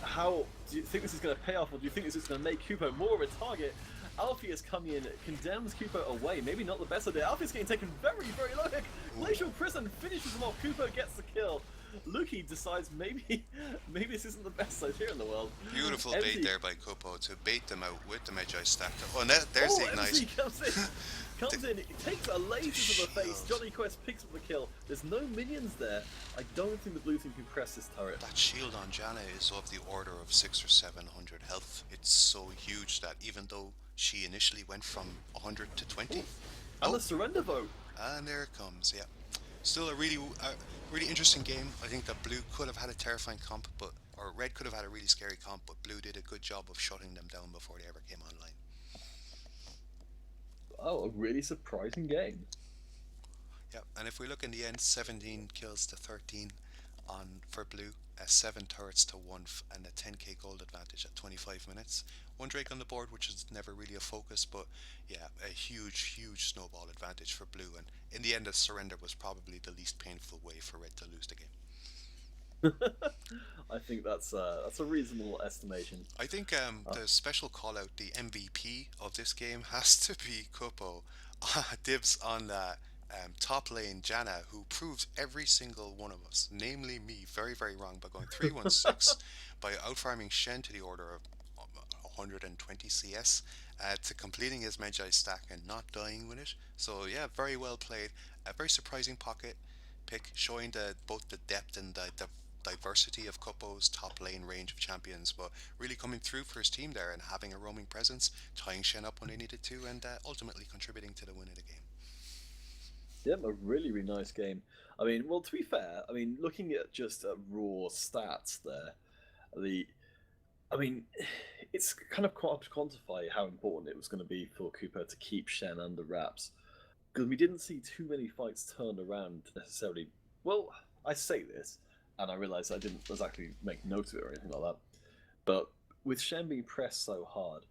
how do you think this is going to pay off, or do you think this is going to make Kupo more of a target? Alfie has come in, condemns Kupo away. Maybe not the best idea. Alfie's getting taken very, very low. Glacial Prison finishes him off. Kupo gets the kill. Luki decides maybe this isn't the best idea in the world. Beautiful MC, bait there by Kupo to bait them out with the Magi stacked up. Oh, and there's the ignite. MC comes in, takes a laser to the face. shield. Johnny Quest picks up the kill. There's no minions there. I don't think the blue team can press this turret. That shield on Janna is of the order of 6 or 700 health. It's so huge that even though she initially went from 100 to 20, And the surrender vote. and there it comes. Yeah, still a really interesting game. I think that blue could have had a terrifying comp, but or red could have had a really scary comp, but blue did a good job of shutting them down before they ever came online. Oh, a really surprising game. Yeah, and if we look in the end, 17 kills to 13 on for blue, 7 turrets to 1, and a 10k gold advantage at 25 minutes. One Drake on the board, which is never really a focus, but yeah, a huge snowball advantage for blue. And in the end, a surrender was probably the least painful way for red to lose the game. I think that's a reasonable estimation. I think the special call out, the MVP of this game, has to be Kupo. Dibs on the top lane Janna, who proved every single one of us, namely me, very wrong by going 316 by outfarming Shen to the order of 120 CS to completing his Magi stack and not dying with it. So yeah, very well played. A very surprising pocket pick, showing both the depth and the diversity of Kupo's top lane range of champions, but really coming through for his team there and having a roaming presence, tying Shen up when they needed to, and ultimately contributing to the win of the game. Yep, a really nice game. I mean, well, to be fair, I mean, looking at just raw stats there, the, I mean, it's kind of hard to quantify how important it was going to be for Cooper to keep Shen under wraps, because we didn't see too many fights turned around necessarily. Well, I say this, and I realize I didn't exactly make note of it or anything like that, but with Shen being pressed so hard,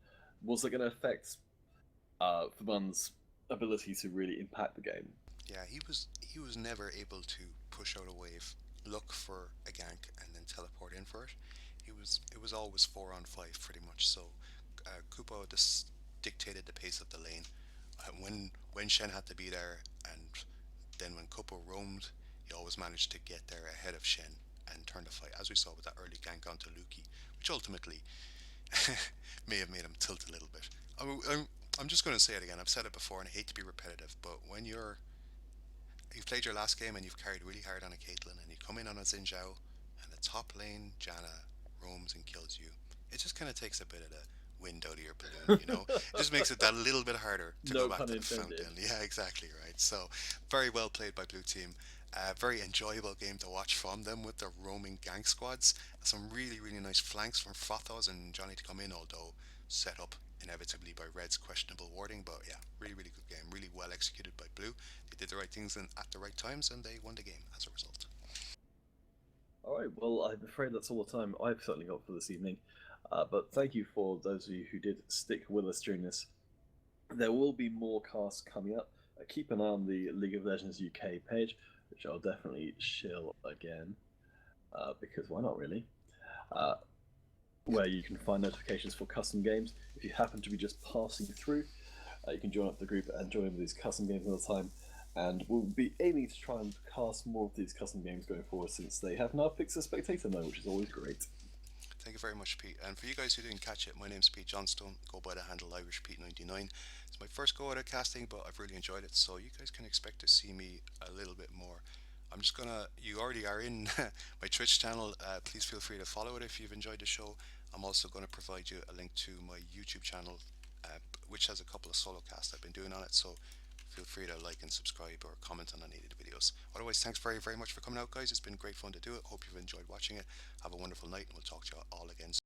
was it going to affect Fabun's ability to really impact the game? Yeah, he was never able to push out a wave, look for a gank, and then teleport in for it. It was always 4 on 5 pretty much. So Kupo just dictated the pace of the lane. When Shen had to be there, and then when Kupo roamed, he always managed to get there ahead of Shen and turn the fight, as we saw with that early gank onto Luki, which ultimately may have made him tilt a little bit. I'm just going to say it again. I've said it before, and I hate to be repetitive, but when you've played your last game and you've carried really hard on a Caitlyn, and you come in on a Xin Zhao, and the top lane Janna roams and kills you, it just kind of takes a bit of the wind out of your balloon. It just makes it that little bit harder to No go back pun to the intended. fountain. Yeah, exactly right. So very well played by blue team. Very enjoyable game to watch from them with their roaming gank squads. Some really nice flanks from Frothoz and Johnny to come in, although set up inevitably by Red's questionable warding. But yeah, really good game. Really well executed by blue. They did the right things at the right times, and they won the game as a result. All right, well, I'm afraid that's all the time I've certainly got for this evening. But thank you for those of you who did stick with us during this. There will be more casts coming up. Keep an eye on the League of Legends UK page, which I'll definitely shill again, because why not, really? Where you can find notifications for custom games. If you happen to be just passing through, you can join up the group and join with these custom games all the time. And we'll be aiming to try and cast more of these custom games going forward, since they have now fixed a spectator mode, which is always great. Thank you very much, Pete. And for you guys who didn't catch it, my name's Pete Johnstone. Go by the handle IrishPete99. It's my first go at casting, but I've really enjoyed it, so you guys can expect to see me a little bit more. You already are in my Twitch channel. Please feel free to follow it if you've enjoyed the show. I'm also going to provide you a link to my YouTube channel, which has a couple of solo casts I've been doing on it, so feel free to like and subscribe or comment on any of the videos. Otherwise, thanks very much for coming out, guys. It's been great fun to do it. Hope you've enjoyed watching it. Have a wonderful night, and we'll talk to you all again soon.